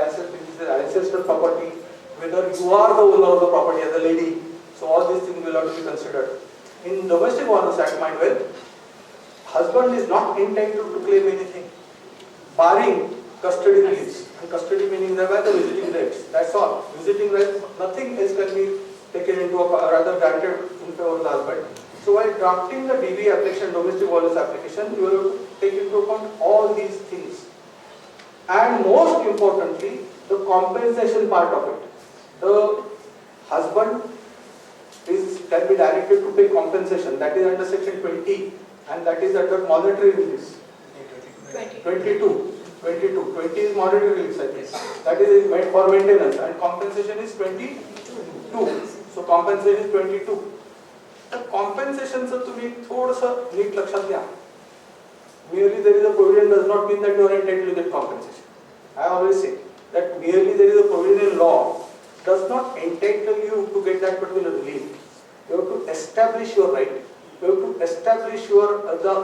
ancestral property, whether you are the owner of the property as a lady. So all these things will have to be considered. In domestic violence act, mind well, husband is not entitled to claim anything, barring custody leaves. And custody meaning the visiting rights. That's all. Visiting rights, nothing else can be taken into rather granted in favor of the husband. So while drafting the DV application, domestic violence application, you will have to take into account all these things. And most importantly, the compensation part of it. The husband can be directed to pay compensation. That is under section 20, and that is under monetary release. 22. 20 is monetary release, I think. That is made for maintenance, and compensation is 22. So compensation is 22. The compensation चं तुम्ही थोडंसं NEET लक्षात घ्या. Merely there is a provision does not mean that you are entitled to get compensation. I always say that merely there is a provision in law does not entitle you to get that particular relief. You have to establish your right. You have to establish the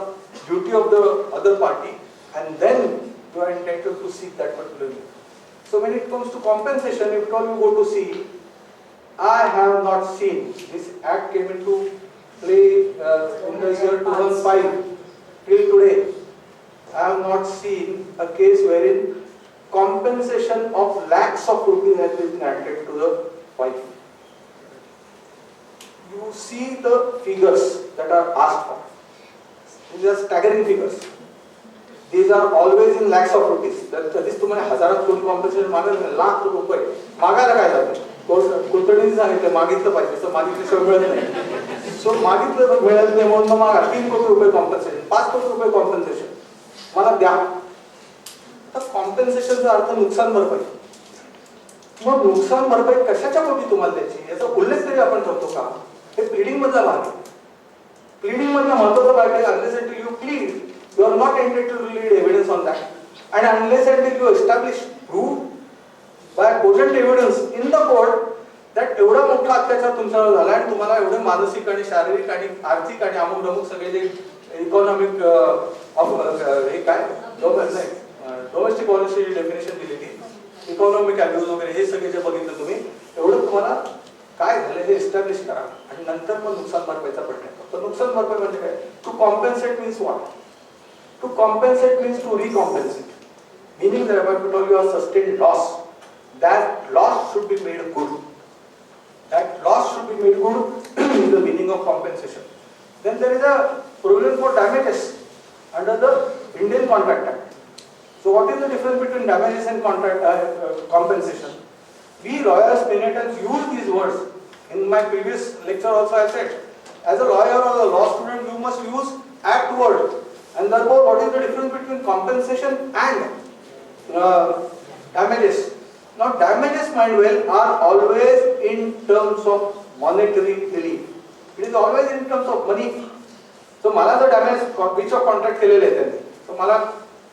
duty of the other party, and then you are entitled to seek that particular relief. So when it comes to compensation, if all you go to see, I have not seen, this act came into play in the year 2005 till today. I have not seen a case wherein compensation of lakhs of rupees has been granted to the wife. You see the figures that are asked for. These are staggering figures. These are always in lakhs of rupees. कधीच तुम्हाला हजारात कोणी compensation मागेल लाख रुपये मागायला काय जातं? कुलकर्णींनी सांगितलं मागितलं पाहिजे, तर मागितल्याशिवाय मिळत नाही. सो मागितलं मिळत नाही म्हणून मग मागा 3 कोटी रुपये कॉम्पन्सेशन, 5 कोटी रुपये कॉम्पन्सेशन मला द्या. तर कॉम्पन्सेशनचा अर्थ नुकसान भरपाई. मग नुकसान भरपाई कशाच्या पोटी तुम्हाला द्यायची याचा उल्लेख तरी आपण करतो का? हे प्लीडिंग मधला भाग आहे. प्लीडिंग मधला महत्त्वाचा भाग आहे. Unless until you plead, you are not entitled to lead evidence on that, and unless until you establish proof by cogent evidence in the court that एवढा मोठा अत्याचार तुमच्यावर झाला आणि तुम्हाला एवढे मानसिक आणि शारीरिक आणि आर्थिक आणि अमुक सगळे जे इकॉनॉमिक हे काय डोमेस्टिक व्हायलन्सची डेफिनेशन दिलेली, इकॉनॉमिक अब्यूज वगैरे हे सगळे जे बघितलं तुम्ही, एवढं तुम्हाला काय झालं हे एस्टॅब्लिश करा आणि नंतर मग नुकसान भरपाईचा प्रश्न येतो. तर नुकसान भरपाई म्हणजे काय? To compensate means what? To compensate means to recompensate. Meaning that if I told you are sustained loss, that loss should be made good. That loss should be made good is the meaning of compensation. Then there is a provision for damages under the Indian Contract Act. So what is the difference between damages and compensation? We lawyers many times use these words. In my previous lecture also I said, as a lawyer or a law student you must use act word. And therefore, what is the difference between compensation and damages? Now, damages, mind well, are always in terms of monetary relief. It is always in terms of money. So, मला जर damage breach of contract केलेले आहे त्यांनी, तर मला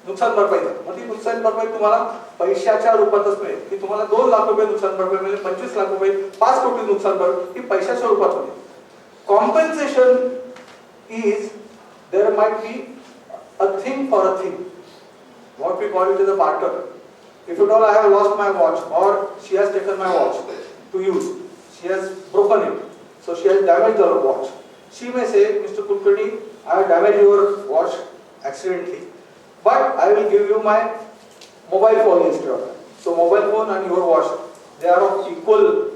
नुकसान भरपाई द्या. मग ती नुकसान भरपाई तुम्हाला पैशाच्या रूपातच मिळेल. की तुम्हाला 2 लाख रुपये नुकसान भरपाई मिळेल, 25 लाख रुपये, 5 कोटी नुकसान भरपाई ही पैशाच्या रूपात मिळेल. Compensation is there might be a thing for a thing. What we call it is a barter. If at all I have lost my watch or she has taken my watch to use, she has broken it, so she has damaged the watch. She may say, Mr. Kulkarni, I have damaged your watch accidentally, but I will give you my mobile phone instead of that. So mobile phone and your watch, they are of equal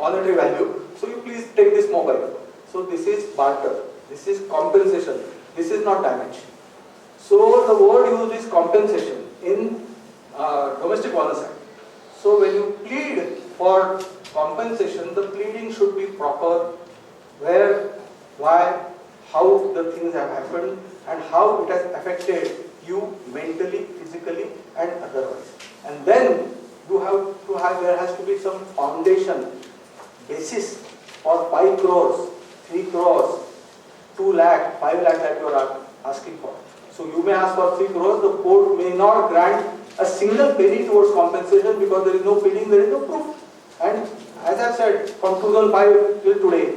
monetary value. So you please take this mobile. So this is barter. This is compensation. This is not damage. So the word used is compensation in Domestic Violence Act. So when you plead for compensation, the pleading should be proper, where, why, how the things have happened and how it has affected you mentally, physically and otherwise. And then you have to have, there has to be some foundation, basis for 5 crores, 3 crores, 2 lakh, 5 lakh that you are asking for. So you may ask for 3 crores, the court may not grant a single penny towards compensation because there is no pleading, there is no proof. And as I said, from 2005 till today,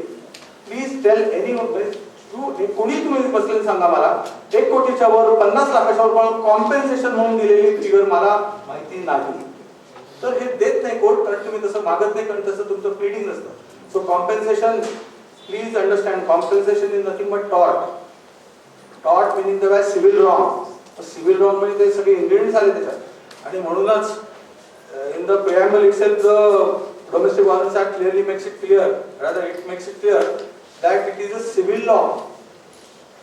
please tell anyone, कोणी तुम्ही बसलेलं सांगा मला 1 कोटीच्या वर 50 लाखाच्या वर compensation म्हणून दिलेली figure मला माहिती नाही. तर हे देत नाही कोर्ट, कारण तुम्ही तसं मागत नाही, कारण तसं तुमचं प्लीडिंग नसतं. So compensation, please understand, compensation is nothing but tort. Tort meaning the civil wrong. Civil wrong म्हणजे ते सगळे इन्ग्रेडियंट्स आले त्याच्यात. आणि म्हणूनच in the preamble itself, the Domestic Violence Act clearly makes it clear, rather it makes it clear that it is a civil law,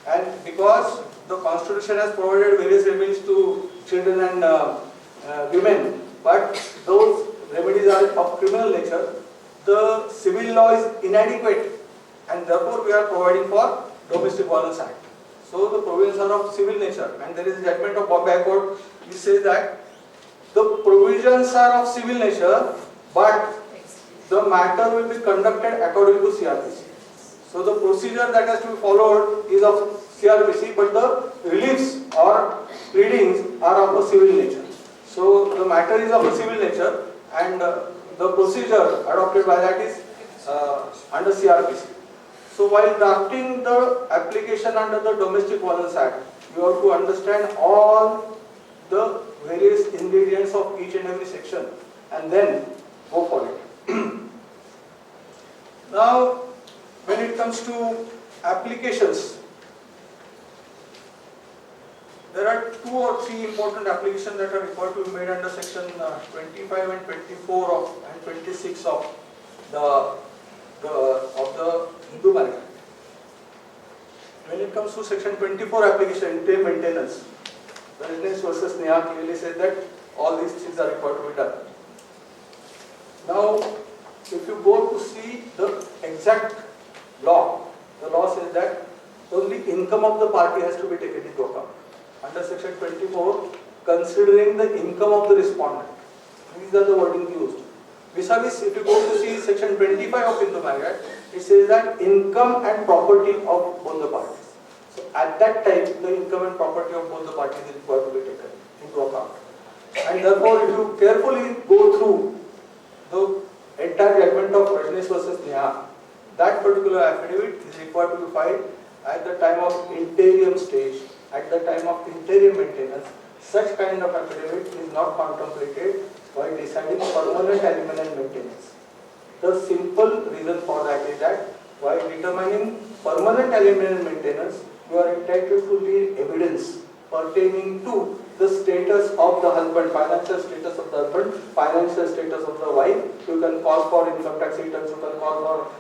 and because the Constitution has provided various remedies to children and women, but those remedies are of criminal nature, the civil law is inadequate, and therefore we are providing for Domestic Violence Act. So the provisions are of civil nature, and there is a judgment of Bombay High Court which says that the provisions are of civil nature, but the matter will be conducted according to CRPC. So the procedure that has to be followed is of CRPC, but the reliefs or pleadings are of a civil nature. So the matter is of a civil nature, and the procedure adopted by that is under CRPC. So while drafting the application under the Domestic Violence Act, you have to understand all the various ingredients of each and every section and then go for it. Now, when it comes to applications, there are 2 or 3 important applications that are required to be made under section 25 and 24 of and 26 of the Hindu Marriage Act. When it comes to section 24 application, interim maintenance, the Residence versus Neha clearly says that all these things are required to be done. Now, if you go to see the exact law, the law says that only income of the party has to be taken into account. Under section 24, considering the income of the respondent. These are the wording used. Vis-a-vis, if you go to see section 25 of Hindu Marriage Act, it says that income and property of both the parties. So at that time, the income and property of both the parties is required to be taken into account. And therefore, if you carefully go through the entire judgment of Rajneesh versus Neha, that particular affidavit is required to be filed at the time of interim stage, at the time of interim maintenance. Such kind of affidavit is not contemplated while deciding permanent alimony and maintenance. The simple reason for that is that while determining permanent alimony and maintenance, you are entitled to leave evidence pertaining to the status of the husband, financial status of the husband, financial status of the wife. You can call for income tax returns, you can call for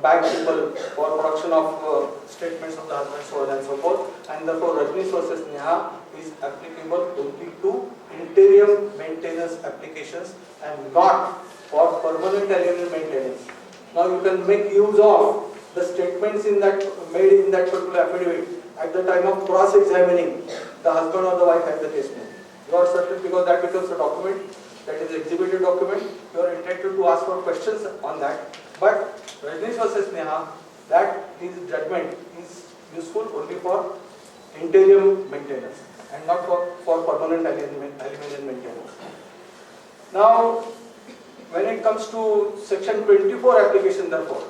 bank people for production of statements of the husband, so on and so forth. And therefore, Rajneesh versus Neha is applicable only to interim maintenance applications and not for permanent alimony maintenance. Now you can make use of the statements in that made in that particular affidavit at the time of cross-examining the husband or the wife at the case. You are certain, because that becomes a document, that is exhibited document, you are entitled to ask for questions on that. But Rajneesh versus Neha, that his judgment is useful only for interim maintenance and not for permanent alimony and maintenance. Now, when it comes to section 24 application, therefore,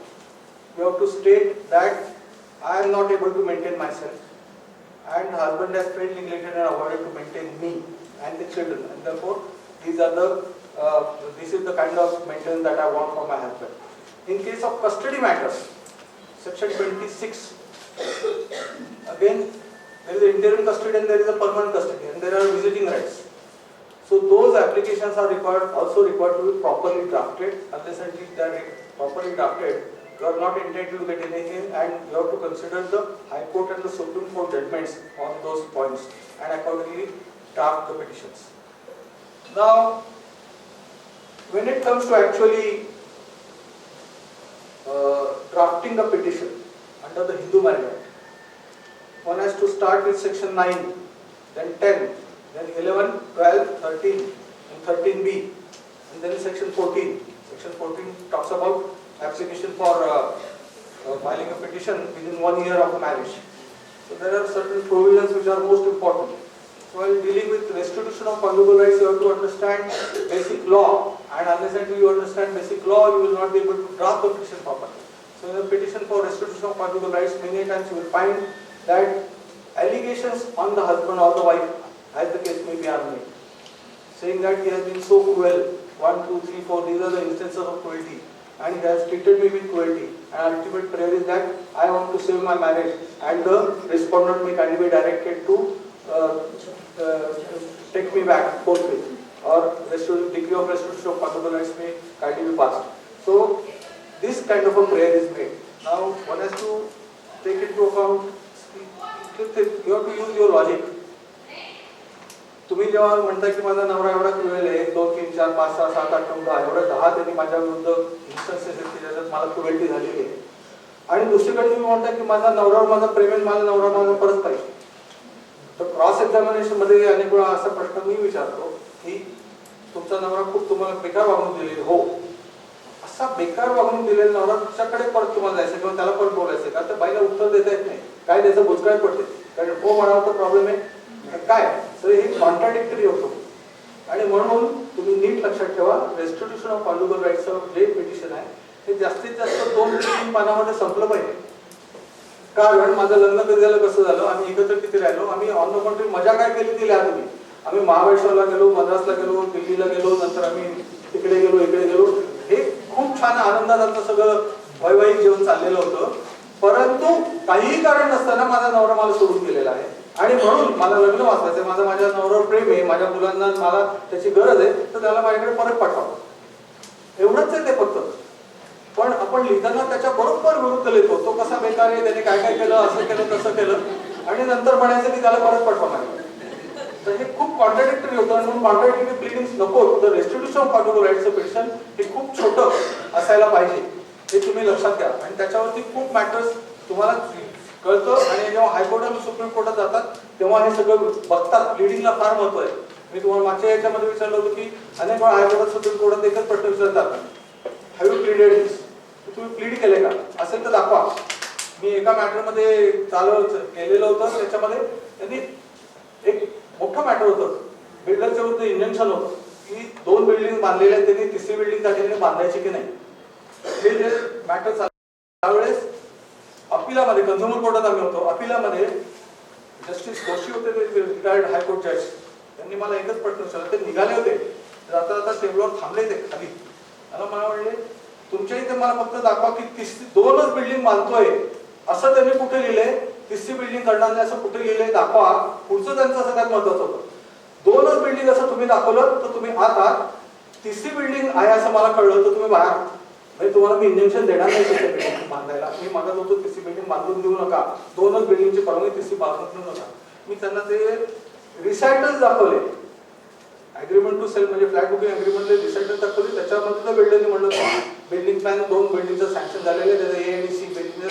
you have to state that I am not able to maintain myself, and husband has failed, neglected and avoided to maintain me and the children, and therefore these are the this is the kind of maintenance that I want for my husband. In case of custody matters, section 26, again there is interim custody and there is a permanent custody, and there are visiting rights. So those applications are also required to be properly drafted. Unless until they are properly drafted, you are not entitled to get anything, and you have to consider the High Court and the Supreme Court judgments on those points and accordingly draft the petitions. Now, when it comes to actually drafting the petition under the Hindu Marriage Act, one has to start with section 9, then 10, then 11, 12, 13, and 13b, and then section 14. Section 14 talks about application for filing a petition within 1 year of marriage. So there are certain provisions which are most important. So while dealing with restitution of conjugal rights, you have to understand basic law, and unless you understand basic law, you will not be able to draft the petition properly. So in a petition for restitution of conjugal rights, many times you will find that allegations on the husband or the wife, as the case may be, are made, saying that he has been so cruel. 1, 2, 3, 4, these are the instances of cruelty, and he has treated me with cruelty. And ultimate prayer is that I want to save my marriage, and the respondent may kindly be directed to take me back forthwith, or decree of restitution of conjugal rights may kindly be passed. So this kind of a prayer is made. Now one has to take into account, you have to use your logic. तुम्ही जेव्हा म्हणता की माझा नवरा एवढा cruel आहे, 1, 2, 3, 4, 5, 6, 7, 8, 9, 10 एवढे 10 त्यांनी माझ्या विरुद्ध इन्स्टन्सेस आहेत की ज्याच्यात मला क्रुएल्टी झालेली आहे, आणि दुसरीकडे तुम्ही म्हणता की माझा नवऱ्यावर माझा प्रेम आहे, माझा नवरा माझा परत पाहिजे. तर क्रॉस एक्झामिनेशन मध्ये अनेक वेळा असा प्रश्न मी विचारतो की तुमचा नवरा खूप तुम्हाला बेकार वागणूक दिलेली, हो, असा बेकार वागणूक दिलेला नवरा तुमच्याकडे परत तुम्हाला जायचं किंवा त्याला परत बोलायचं का? तर बाईला उत्तर देता येत नाही, काय त्याचं बुचकाळ पडते, कारण हो म्हणावं तर प्रॉब्लेम आहे काय. तर हे कॉन्ट्राडिक्टरी होतो, आणि म्हणून तुम्ही नीट लक्षात ठेवा, रेस्टिट्यूशन ऑफ कॉन्जुगल राईट्सचं जे पिटिशन आहे ते जास्तीत जास्त 2-3 पानामध्ये संपलं पाहिजे. कारण माझं लग्न कधी झालं, कसं झालं, आम्ही एकत्र किती राहिलो, आम्ही ऑन द कंट्री मजा काय केली ती लिहा तुम्ही. आम्ही महाबळेश्वरला गेलो, मद्रासला गेलो, दिल्लीला गेलो, नंतर आम्ही तिकडे गेलो, इकडे गेलो, हे खूप छान आनंदात सगळं वैवाहिक जीवन चाललेलं होतं. परंतु काहीही कारण नसताना माझा नवरा मला सोडून गेलेला आहे, आणि म्हणून मला लग्न वाचवायचं, माझ्या नवऱ्यावर प्रेम आहे, माझ्या मुलांना मला त्याची गरज आहे, तर त्याला माझ्याकडे परत पाठवावं, एवढंच आहे ते फक्त. पण आपण लिहिताना त्याच्या बरोबर विरुद्ध लिहितो, तो कसा बेकार आहे, त्याने काय काय केलं, असं केलं तसं केलं, आणि नंतर म्हणायचं की त्याला परत पाठवा माझ्याकडे. तर हे खूप कॉन्ट्राडिक्टरी होतं, आणि म्हणून कॉन्ट्राडिक्टरी प्लीडिंग्स नको. तर रेस्टिट्यूशन ऑफ कॉन्जुगल राईट्सचं पिटिशन हे खूप छोटं असायला पाहिजे, हे तुम्ही लक्षात घ्या. आणि त्याच्यावरती खूप मॅटर्स तुम्हाला कळतं, आणि जेव्हा हायकोर्ट आणि सुप्रीम कोर्टात जातात तेव्हा हे सगळं बघतात. प्लीडिंगला फार महत्व आहे. मी तुम्हाला मागच्या याच्यामध्ये विचारलं होतं की अनेक वेळा हायकोर्टात सुप्रीम कोर्टात एकच प्रश्न विचारतात, हॅव यू प्लीडेड दिस, तुम्ही प्लीड केले का, असेल तर दाखवा. मी एका मॅटरमध्ये केलेलं होतं, त्याच्यामध्ये त्यांनी एक मोठं मॅटर होतं, बिल्डरच्या विरुद्ध इंजंक्शन होतं की 2 बिल्डिंग बांधलेल्या आहेत, त्यांनी 3री बिल्डिंग त्या बांधायची की नाही. हे जे मॅटर त्यावेळेस अपिलामध्ये, कंझ्युमर कोर्टात आम्ही होतो, अपिलामध्ये जस्टिस जोशी होते, ते रिटायर्ड हायकोर्ट जज, त्यांनी मला एकच प्रश्न विचारला. ते निघाले होते, जाता जाता टेबलवर थांबले ते खाली, आणि मला म्हणले तुमच्या इथे मला फक्त दाखवा की 2च बिल्डिंग बांधतोय असं त्यांनी कुठे लिहिलंय, 3री बिल्डिंग करणार नाही असं कुठे लिहिलंय, दाखवा. पुढचं त्यांचं सगळ्यात महत्वाचं होतं, 2च बिल्डिंग असं तुम्ही दाखवलं तर तुम्ही आत आहात, 3री बिल्डिंग आहे असं मला कळलं तर तुम्ही बाहेर. म्हणजे तुम्हाला मी इंजंक्शन देणार नाही 3री बिल्डिंग बांधायला. मी मागत होतो 3री बिल्डिंग बांधून देऊ नका, 2च बिल्डिंगची परवानगी 3री बांधून देऊ नका. मी त्यांना ते रिसायटल्स दाखवले, अग्रीमेंट टू सेल म्हणजे फ्लॅट बुकिंग अग्रीमेंटले रिसायटल दाखवली. त्याच्यामध्ये तर बिल्डरने म्हणलं बिल्डिंग प्लॅन 2 बिल्डिंगचं सँक्शन झालेलं आहे, त्याचं ए आणि सी बिल्डिंग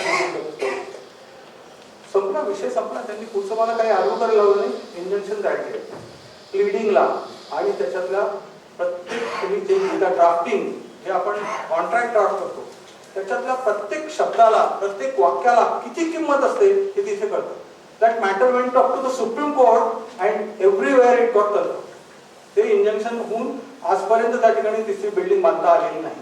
संपला, विषय संपला. त्यांनी पुढचं मला काही आर्ग्यू करायला लावलं नाही, इंजंक्शन काढले. प्लीडिंगला आणि त्याच्यातल्या प्रत्येक तुम्ही जे ड्राफ्टिंग, हे आपण कॉन्ट्रॅक्ट ड्राफ्ट करतो, त्याच्यातल्या प्रत्येक शब्दाला, प्रत्येक वाक्याला किती किंमत असते हे तिथे कळतं. That matter went up to the Supreme Court and everywhere it got confirmed. ते इंजंक्शन होऊन आजपर्यंत त्या ठिकाणी 3री बिल्डिंग बांधता आलेली नाही.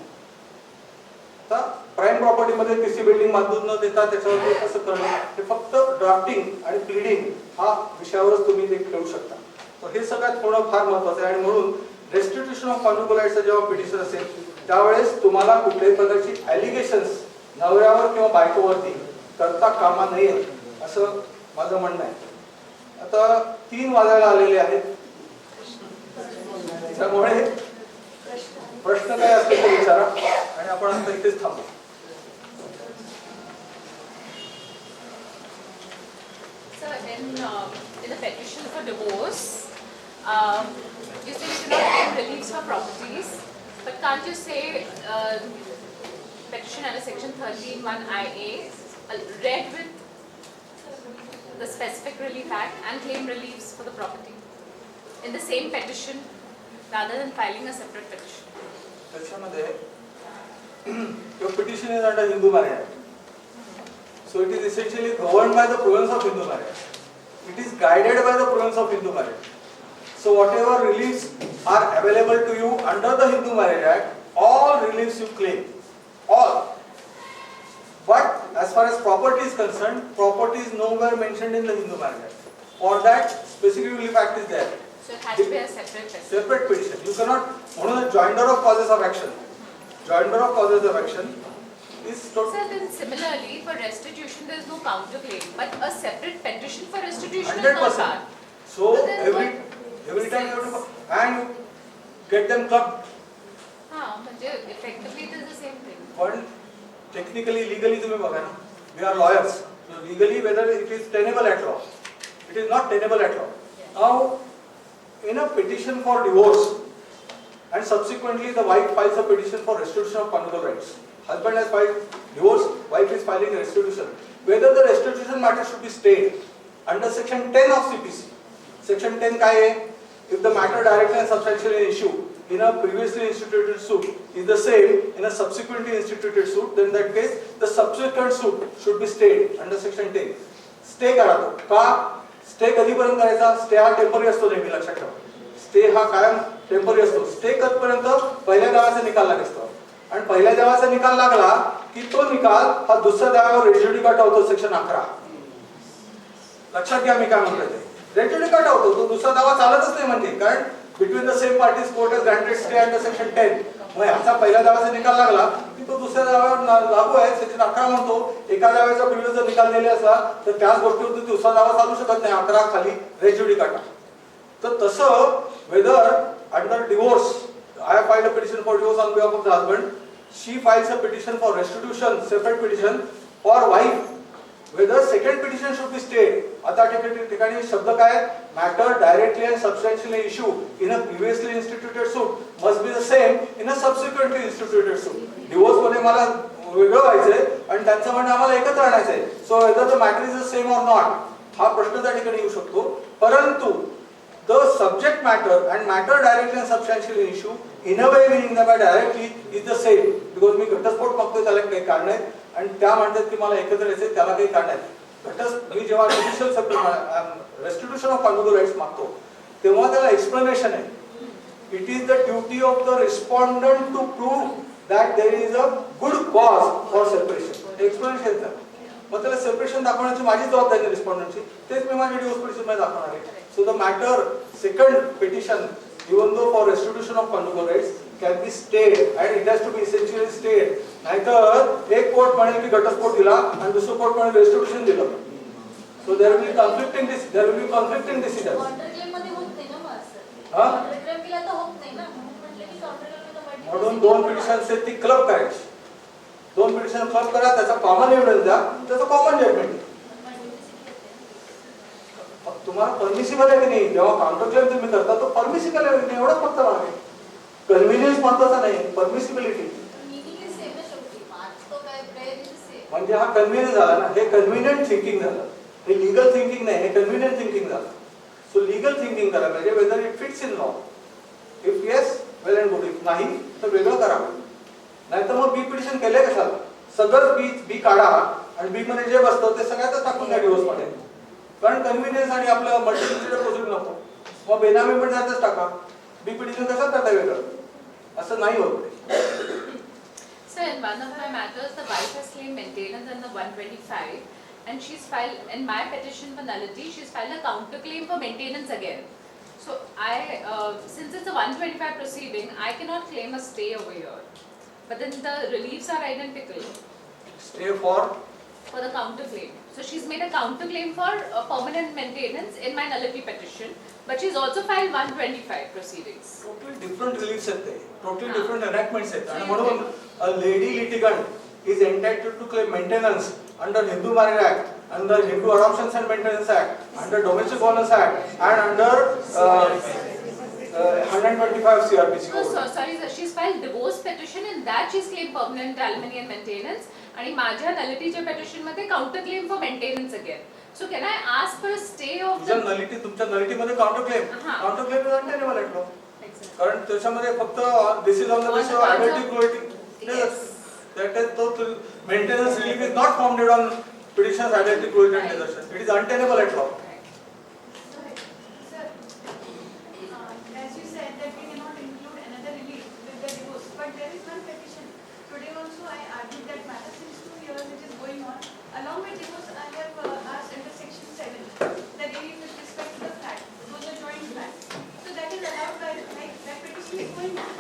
आता प्राईम प्रॉपर्टीमध्ये 3री बिल्डिंग बांधून न देता त्याच्यावरती कसं करणं, हे फक्त ड्राफ्टिंग आणि प्लीडिंग हा विषयावरच तुम्ही ते खेळू शकता. तर हे सगळ्यात थोडं फार महत्वाचं आहे. आणि म्हणून रेस्टिट्यूशन ऑफ कॉन्जुगल राईट्सचं जेव्हा पिटिशन असेल त्यावेळेस तुम्हाला कुठल्याही प्रकारची ॲलिगेशन्स नवऱ्यावर किंवा बायकोवरती करता कामा नये असं माझं म्हणणं आहे. आता 3 वाजायला आलेले आहेत, त्यामुळे प्रश्न काय असतील ते विचारा, आणि आपण आता इथेच थांबू. in the petition for divorce, you say you cannot claim reliefs for properties, but can't you say petition under section 13(1)(IA) read with the specific relief act and claim reliefs for the property in the same petition rather than filing a separate petition? Your petition is under Hindu Marriage Act. So it is essentially governed by the provisions of Hindu Marriage Act. It is guided by the provisions of Hindu Marriage Act. So whatever reliefs are available to you under the Hindu Marriage Act, all reliefs you claim. All. But as far as property is concerned, property is nowhere mentioned in the Hindu Marriage Act. For that, specific relief act is there. So it has to be a separate petition. Separate petition. You cannot, one of the joinder of causes of action. Joinder of causes of action is So then similarly, for restitution there is no counterclaim, but a separate petition for restitution is not 100%. part. So But then every time you have to, and you get them clubbed. Effectively it is the same thing. But technically, legally, we are lawyers. So legally, whether it is tenable at law, it is not tenable at law. Now, in a petition for divorce, and subsequently the wife files a petition for restitution of conjugal rights. Husband has filed divorce, wife is filing restitution. Whether the restitution matter should be stayed under section 10 of CPC. Section 10 ka hai, if the matter directly and substantially issue in a previously instituted suit is the same in a subsequently instituted suit, then in that case the subsequent suit should be stayed under section 10. Stay करा तो का stay कधीपर्यंत करायचा? Stay हा temporary असतो नेहमी लक्षात ठेवा. Stay हा कायम टेम्पररी असतो. Stay कधीपर्यंत? पहिल्या दावाचा निकाल लागतो. आणि पहिल्या दावाचा निकाल लागला की तो निकाल हा दुसऱ्या दाव्यावर रेजिडिकाटा होतो सेक्शन 11. लक्षात घ्या मी काय म्हणतोय ते. रेजिडिकाटा होतो तो दुसरा दावा चालतच नाही म्हणजे कारण between the same parties court has granted stay under section 10. मग ह्याचा पहिल्या दाव्याचा निकाल लागला की तो दुसऱ्या दाव्यावर लागू आहे. सेक्शन 11 म्हणतो एका दाव्याचा प्रिव्हियस जर निकाल दिले असला तर त्याच गोष्टीवर दुसरा दावा चालू शकत नाही 11 खाली रेजिडिकाटा. तर तसं whether under divorce I have filed a petition for divorce on behalf of the husband. She files a petition for restitution, separate petition for wife. Whether second petition should be stayed. आता ठिकाणी शब्द काय matter directly and substantially issue in a previously instituted suit must be the same in a subsequently instituted suit. Divorce मध्ये मला वेगळं व्हायचंय आणि त्यांचं म्हणणं आम्हाला एकत्र आणायचंय. So whether the matter is the same or not हा प्रश्न त्या ठिकाणी येऊ शकतो. परंतु the subject matter and matter directly and substantially issue in a way meaning that directly is the same because मी घटस्फोट मागतोय त्याला काही कारण आहे आणि त्या म्हणतात की मला एकत्र यायचे त्याला काही कारण आहे. मी जेव्हा judicial restitution of conjugal rights मागतो तेव्हा त्याला एक्सप्लेनेशन आहे. It is the duty of the respondent to prove that there is a good cause for separation. Explanation आहे. मग त्याला सेपरेशन दाखवण्याची माझी जबाबदारी रिस्पॉन्डंटची तेच मी माझ्या डिवोर्स पिटिशन मध्ये दाखवणार आहे. So the matter, second petition, even though for restitution of conjugal rights, can be stayed and it has to be essentially stayed. नाहीतर एक कोर्ट म्हणेल की घटस्फोट दिला आणि दुसरं कोर्ट म्हणेल restitution दिलं. So there will be conflicting decisions. Contract मध्ये होत नाही ना मग असं. हां? कॉन्ट्रॅक्ट केला तर होत नाही ना. म्हटलं की कॉन्ट्रॅक्ट म्हणून दोन पिटिशन्स आहेत ती क्लब करायची. दोन पिटिशन क्लब करा त्याचा कॉमन एव्हिडन्स द्या त्याचा कॉमन जजमेंट. तुम्हाला परमिसिबल आहे की नाही जेव्हा काउंटर क्लेम तुम्ही करता तो परमिसिबल आहे की एवढंच फक्त आहे. कन्व्हिनियन्स महत्त्वाचा नाही परमिसिबिलिटी. म्हणजे हा कन्व्हिनियन्स झाला ना. हे कन्व्हिनियंट थिंकिंग झालं. हे लीगल थिंकिंग नाही हे कन्व्हिनियंट थिंकिंग झालं. सो लीगल थिंकिंग करा पाहिजे whether it fits in law. If yes well and good. If नाही तर वेगळं करावं. नाहीतर मग बी पिटिशन केलंय कशाला. सगळं बी काढा आणि बी मध्ये जे बसतं ते सगळ्यातच टाकून द्या डिवोर्स मध्ये. कारण कन्व्हिनियन्स आणि आपलं मल्टिप्लिसिटी प्रोसिडिंग नको. मग बेनामी पण त्यातच टाका. बी पिटिशन कसं करता वेगळं असं नाही होत. So in one of my matters, the wife has claimed maintenance under 125, and she's filed in my petition for nullity. She's filed a counterclaim for maintenance again. So since it's a 125 proceeding, I cannot claim a stay over here. But then the reliefs are identical. Stay for the counterclaim. So she's made a counterclaim for permanent maintenance in my nullity petition, but she's also filed 125 proceedings. Totally different reliefs आहेत ते. Totally different enactments आहेत. आणि म्हणून a lady litigant is entitled to claim maintenance under Hindu Marriage Act, under Hindu Adoptions and Maintenance Act, under Domestic Violence Act, and under 125 CRPC. Sorry sir, she's filed divorce petition in that she's claimed permanent alimony and maintenance. आणि माझ्या नलिटीच्या petition मध्ये counter claim for maintenance again. So can I ask for a stay of the तुमच्या नलिटीमध्ये counter claim is untenable at law. कारण त्याच्यामध्ये फक्त this is on the basis of adultery cruelty. That is the maintenance relief is not founded on petition's adultery cruelty and desertion. It is untenable at law. As you said that we cannot include another relief with the divorce, but there is one petition. Today also I argued that matter since 2 years it is going on. Along with divorce, I have asked under section 7 the relief with respect to the flat. It was a joint flat. So that is allowed by, like, that petition is going on.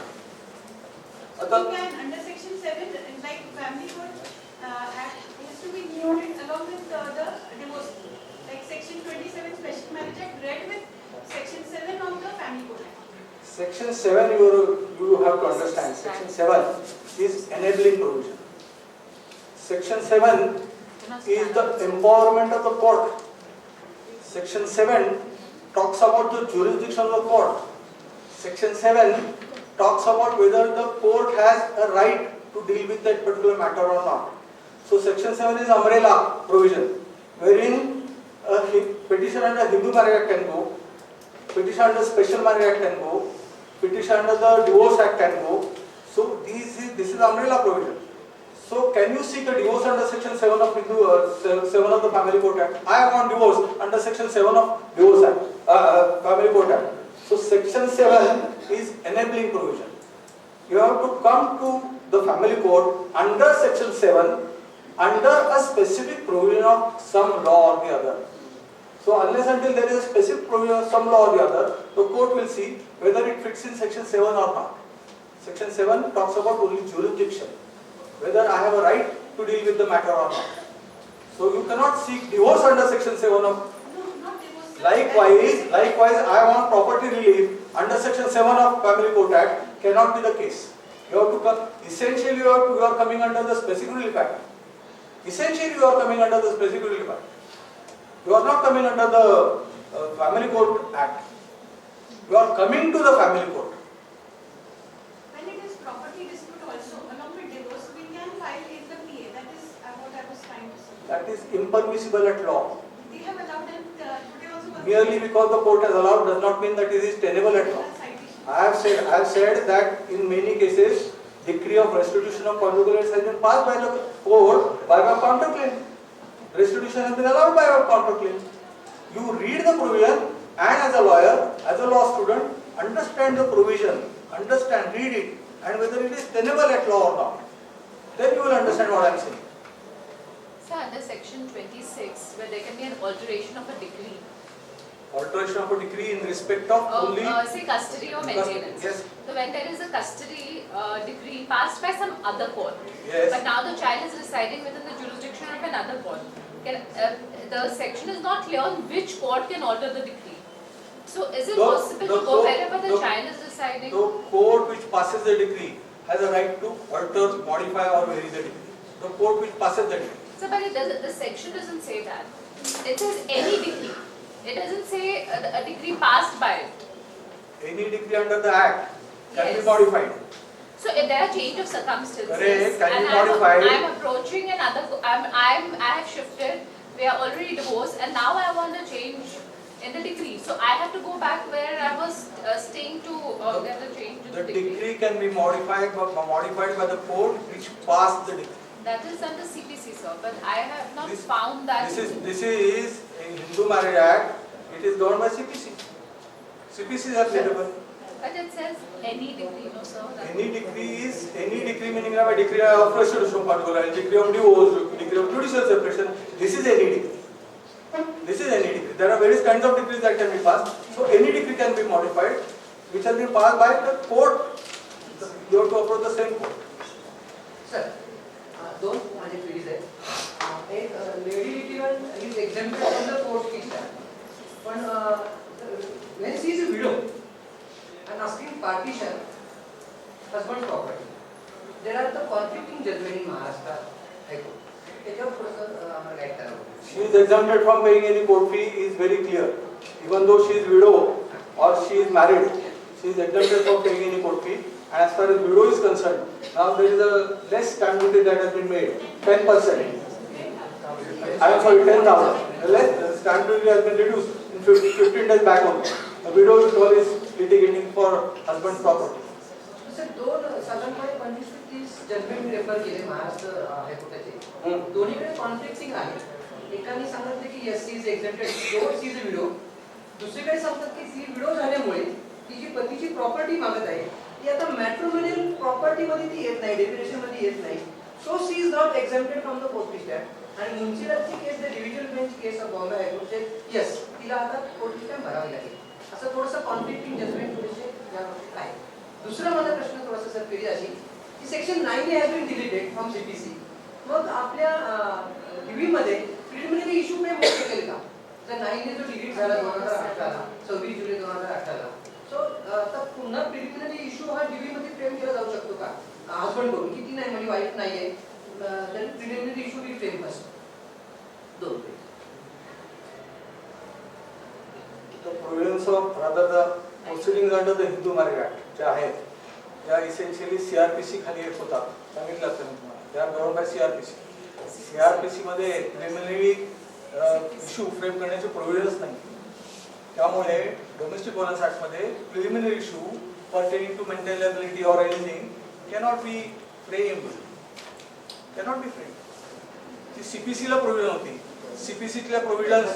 So we can, under section 7, like family court act has to be included along with the divorce. Like section 27 Special Marriage Act read with section 7 of the family court act. Section 7 you have to understand. Section 7 is enabling provision. Section 7 is the empowerment of the court. Section 7 talks about the jurisdiction of the court. Section 7 talks about whether the court has a right to deal with that particular matter or not. So Section 7 is umbrella provision, wherein a petition under Hindu Marriage Act can go, petition under Special Marriage Act can go, petition under the Divorce Act can go. So this is umbrella provision. So can you seek a divorce under Section 7 of Seven of the Family Court Act? I want divorce under Section 7 of Divorce Act, Family Court Act. So Section 7 is enabling provision. You have to come to the family court under Section 7 under a specific provision of some law or the other. So unless until there is a specific provision of some law or the other, the court will see whether it fits in Section 7 or not. Section 7 talks about only jurisdiction, whether I have a right to deal with the matter or not. So you cannot seek divorce under Section 7 of. Likewise, I want property relief under Section 7 of Family Court Act cannot be the case. You have to come. Essentially, you are coming under the Specific Relief Act. Essentially, you are coming under the Specific Relief Act. You are not coming under the Family Court Act. You are coming to the Family Court. When it is property dispute also, along with divorce, we can file in the PA. That is what I was trying to say. That is impermissible at law. They have allowed and today also. Merely because the court has allowed does not mean that it is tenable at law. I have said that in many cases, decree of restitution of conjugal rights has been passed by the court by a counterclaim. Restitution has been allowed by a counterclaim. You read the provision and as a lawyer, as a law student, understand the provision, read it, and whether it is tenable at law or not. Then you will understand what I am saying. So under section 26, where there can be an alteration of a decree. Alteration of a decree in respect of only say custody or maintenance. Yes. So when there is a custody decree passed by some other court, Yes. but now the child is residing within the jurisdiction of another court, the section is not clear on which court can alter the decree. So is it possible to go wherever the child is residing? The court which passes the decree has a right to alter, modify or vary the decree. The court which passes the decree. So but the section doesn't say that. It says any decree. It doesn't say a decree passed by it. Any decree under the Act can Yes. be modified. So if there are change of circumstances, Correct, can and be modified. I'm approaching another, I have shifted, we are already divorced, and now I want a change in the decree. So I have to go back where I was staying to get a change in The the decree. decree can be modified by the court which passed the decree. That is under CPC, sir, but I have not found that. This is in Hindu Marriage Act. It is governed by CPC. CPC is applicable. But it says any decree, no sir. Any decree meaning a decree of restitution of conjugal rights, decree of divorce, decree of judicial separation. This is any decree. This is any decree. There are various kinds of decrees that can be passed. So any decree can be modified, which has been passed by the court. You have to approach the same court. Sir, दोन माझे queries आहेत. एक lady लिटिगंट is exempted from the court case act. पण when she is a widow and asking partition husband's property, there are the conflicting judgment in Maharashtra. High court त्याच्यावर थोडंसं आम्हाला guide करावं. She is exempted from paying any court fee is very clear. Even though she is widow or she is married, she is exempted from paying any court fee. And as far as widow is concerned, now there is a less stamp duty that has been made, 10%. I am sorry, 10,000. The less stamp duty has been reduced in 15 days back only. A widow is always litigating for husband's property. Sir साधारणपणे 25 ते 30 judgement refer केले महाराष्ट्र हायकोर्टाचे. दोन्हीकडे conflicting आहे. एकाने सांगितलं की yes she is exempted though she is a widow. दुसरीकडे सांगतात की ती विडो झाल्यामुळे तिची पतीची प्रॉपर्टी मागत आहे ती आता मॅट्रिमोनियल प्रॉपर्टी मध्ये ती येत नाही, डेफिनेशन मध्ये येत नाही. So she is not exempted from the court stamp. आणि मुन्सिपलची case the division bench case of Bombay high court say yes तिला आता कोर्ट स्टॅम्प भरावी लागेल. असं थोडंसं कॉन्फ्लिक्टिंग जजमेंट थोडेसे आहे. दुसरा माझा प्रश्न थोडासा सर फेरी अशी की section 9 has been deleted from CPC. मग आपल्या डिव्ही मध्ये प्रिलिमिनरी इश्यू काही मोठे केले का? जर 9 जो डिलीट झाला 2018 ला 26 जुलै 2018 ला, सो आता पुन्हा प्रिलिमिनरी इश्यू हा डिव्ही मध्ये फ्रेम केला जाऊ शकतो का हजबंड करून? किती नाही म्हणजे वाईट नाहीये, तर preliminary issue will frame first. दोन The provisions of rather the proceedings under the Hindu Marriage Act ज्या आहेत त्या इसेन्शियली सीआरपीसी खाली एक होता, सांगितलं असतं मी तुम्हाला. त्या गव्हर्न बाय सीआरपीसी. सीआरपीसी मध्ये प्रिलिमिनरी इश्यू फ्रेम करण्याचे प्रोव्हिजन्स नाही. त्यामुळे डोमेस्टिक व्हायलन्स ऍक्ट मध्ये preliminary issue pertaining to mental ability or anything cannot be framed. Cannot be framed. ती सीपीसी ला प्रोव्हिजन होती. सीपीसीतल्या प्रोव्हिजन्स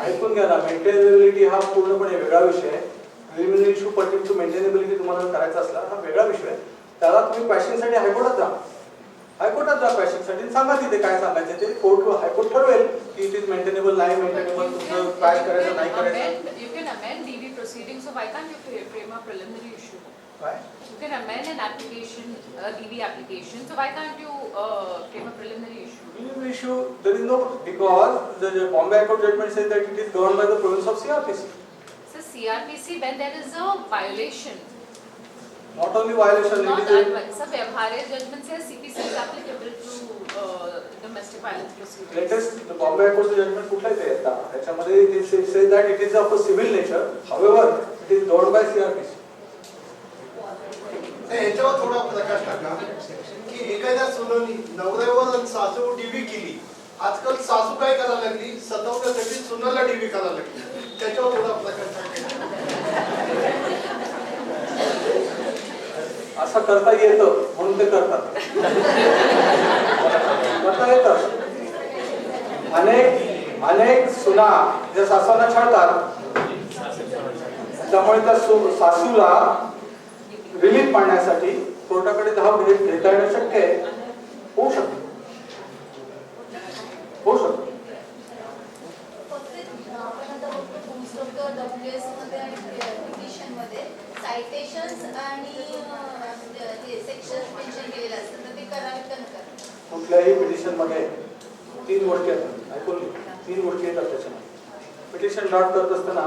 ऐकून घ्या ना. मेंटेनेबिलिटी हा पूर्णपणे वेगळा विषय आहे. Preliminary issue pertaining to maintainability तुम्हाला करायचा असला हा वेगळा विषय आहे. त्याला तुम्ही पॅशनसाठी हायकोर्टात जा. हायकोर्टात जा पॅशनसाठी सांगा तिथे काय सांगायचं ते. कोर्ट हायकोर्ट ठरवेल की इट इज मेंटेनेबल नाही मेंटेनेबल, तुमचं पॅश करायचं नाही करायचं. You can amend DV proceedings, so why can't you frame a preliminary issue? काय? You can amend an application, a DV application, so why can't you frame a preliminary issue? Preliminary issue, there is no, because the Bombay High Court judgment says that it is governed by the province of CRPC. So CRPC, when there is a violation, Not only violation, not it is that one. So Vyavharic judgment says CPC is applicable to domestic violence proceedings. latest the Bombay High Court judgment कुठला आहे आता त्याच्यामध्ये it says that it is of a civil nature, however it is governed by CRPC. याच्यावर थोडा प्रकाश टाका की एखाद्या सुनावणी नवऱ्यावर सासू डीव्ही केली. आजकाल सासू काय करायला लागली, सतवण्यासाठी सुनाला डीव्ही करायला लागली. त्याच्यावर थोडा प्रकाश टाका. असं करता येतं म्हणून ते करतात. करता येतं. अनेक सुना ज्या सासूला छळतात त्यामुळे त्या सासूला रिलीफ पाडण्यासाठी कोर्टाकडे धाव घेता येणं शक्य आहे. होऊ शकतं. होऊ शकतं. सायटेशन्स आणि सेक्शन्स मेन्शन केलेले असतात तर ते करावे का नका? कुठल्याही पिटिशन मध्ये 3 गोष्टी येतात. ऐकून 3 गोष्टी येतात त्याच्यामध्ये. पिटिशन ड्राफ्ट करत असताना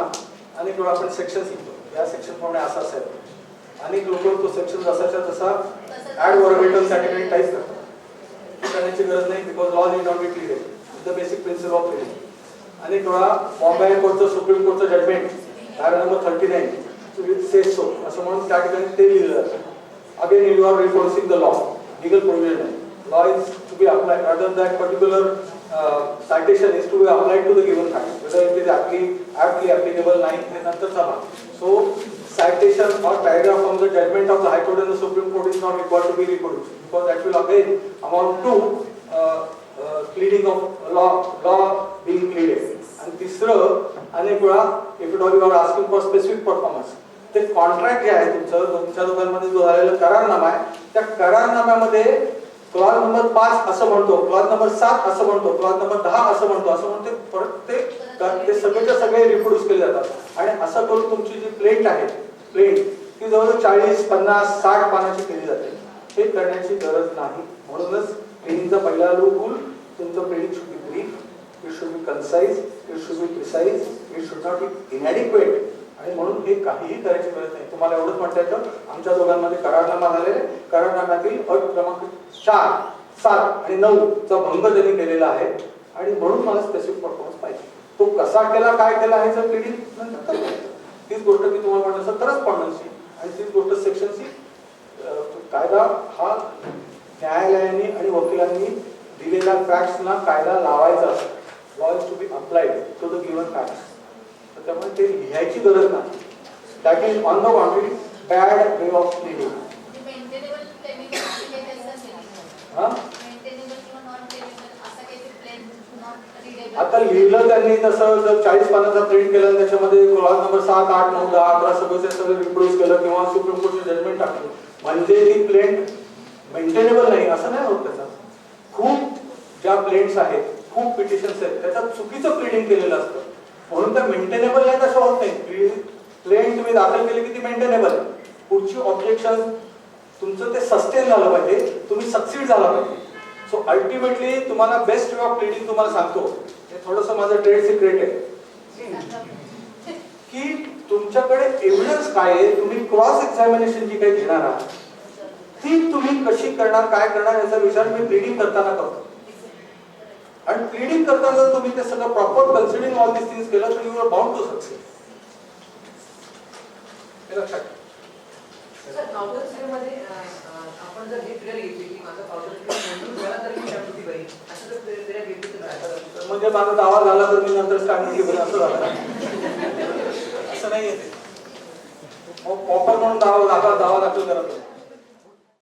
अनेक वेळा आपण सेक्शन शिकतो. या सेक्शन प्रमाणे असं असेल. अनेक लोक तो सेक्शन जसाच्या तसा ऍड वर्बेटम कॅटेगरी टाईप करतात. करण्याची गरज नाही because law need not be clear. The basic principle of pleading. अनेक वेळा बॉम्बे हायकोर्टचं सुप्रीम कोर्टचं judgment para number 39 says so असं म्हणून त्या ठिकाणी ते लिहिलं जातं. Again you are reinforcing the law. Legal provision आहे. Law is to be applied rather that particular citation is to be applied to the given fact. Whether it is aptly applicable नाही हे नंतरचा भाग. So citation or paragraph from the judgment of the High Court and the Supreme Court is not required to be reproduced because that will again amount to pleading of law being pleaded. आणि तिसरं अनेक वेळा if at all you are asking for specific performance, ते contract जे आहे तुमच्या दोघांमध्ये जो झालेला करारनामा आहे त्या करारनाम्यामध्ये क्लॉज नंबर 5 असं म्हणतो, क्लॉज नंबर 7 असं म्हणतो, क्लॉज नंबर 10 असं म्हणतो, असं म्हणून ते परत ते सगळेच्या सगळे रिप्रोड्यूस केले जातात. आणि असं करून तुमची जी प्लेंट आहे ती जवळजवळ 40, 50, 60 पानाची केली जाते. हे करण्याची गरज नाही. म्हणूनच प्लेनिंगचा पहिला रूल तुमचं planning should be brief, it should be concise, it should be precise, it should not be इनएडिक्वेट आणि म्हणून हे काहीही करायची गरज नाही. तुम्हाला एवढंच म्हणता येतं आमच्या दोघांमध्ये करारनामा झालेला आहे, करारनाम्यातील अट क्रमांक 4, 7 आणि 9 चा भंग त्यांनी केलेला आहे आणि म्हणून मला स्पेसिफिक परफॉर्मन्स पाहिजे. तो कसा केला काय केला हे जर प्लीडिंग नंतर करता येतं. तीच गोष्ट मी तुम्हाला म्हणलं असं करस्पॉन्डन्सी आणि तीच गोष्ट सेक्शन सी. कायदा हा न्यायालयाने आणि वकिलांनी दिलेल्या फॅक्ट्सना कायदा लावायचा असतो. Law is to be applied to the given facts. त्यामुळे ते लिहायची गरज नाही. That is on the contrary bad way of pleading. Maintainable payment हा मेंटेनेबल किंवा नॉन पेमेबल असं काही प्लेन नॉट रीडेबल. आता लिहिलं त्यांनी तसं जर 40 पानाचा प्रिंट केला आणि त्याच्यामध्ये क्लॉज नंबर 7, 8, 9, 10, 11 सगळं सगळं रिप्रोड्यूस केलं किंवा सुप्रीम कोर्टचे जजमेंट टाकलं म्हणजे ती प्लेंट मेंटेनेबल नाही असं नाही होत. त्याचा खूप ज्या प्लेंट्स आहेत, खूप पिटिशन्स आहेत, त्याच्यात चुकीचं प्लीडिंग केलेलं असतं म्हणून त्या मेंटेनेबल नाही तसं होत नाही. प्लेंट तुम्ही दाखल केली की ती मेंटेनेबल आहे. पुढची ऑब्जेक्शन तुमचं ते सस्टेन झालं पाहिजे, तुम्ही सक्सीड झाला पाहिजे. सो अल्टिमेटली तुम्हाला बेस्ट वे ऑफ प्लीडिंग तुम्हाला सांगतो. हे थोडंसं माझं ट्रेड सिक्रेट आहे की तुमच्याकडे एव्हिडन्स काय आहे, तुम्ही क्रॉस एक्झामिनेशन जी काही घेणार आहात ती तुम्ही कशी करणार, काय करणार याचा विचार मी प्लीडिंग करताना करतो. आणि प्लीडिंग करताना जर तुम्ही ते सगळं proper considering all this things केलं तर you are bound to success. हे लक्षात ठेवा. सर काउंटर मध्ये आपण जर हे क्लिअर घेतली की माझा काउंटर म्हणून झाला तर मी शांती बरी असं जर क्लिअर घेतली तर म्हणजे माझा दावा झाला तर मी नंतर स्टँडिंग बरी असं झालं असं नाहीये ते. प्रॉपर म्हणून दावा दाखल करत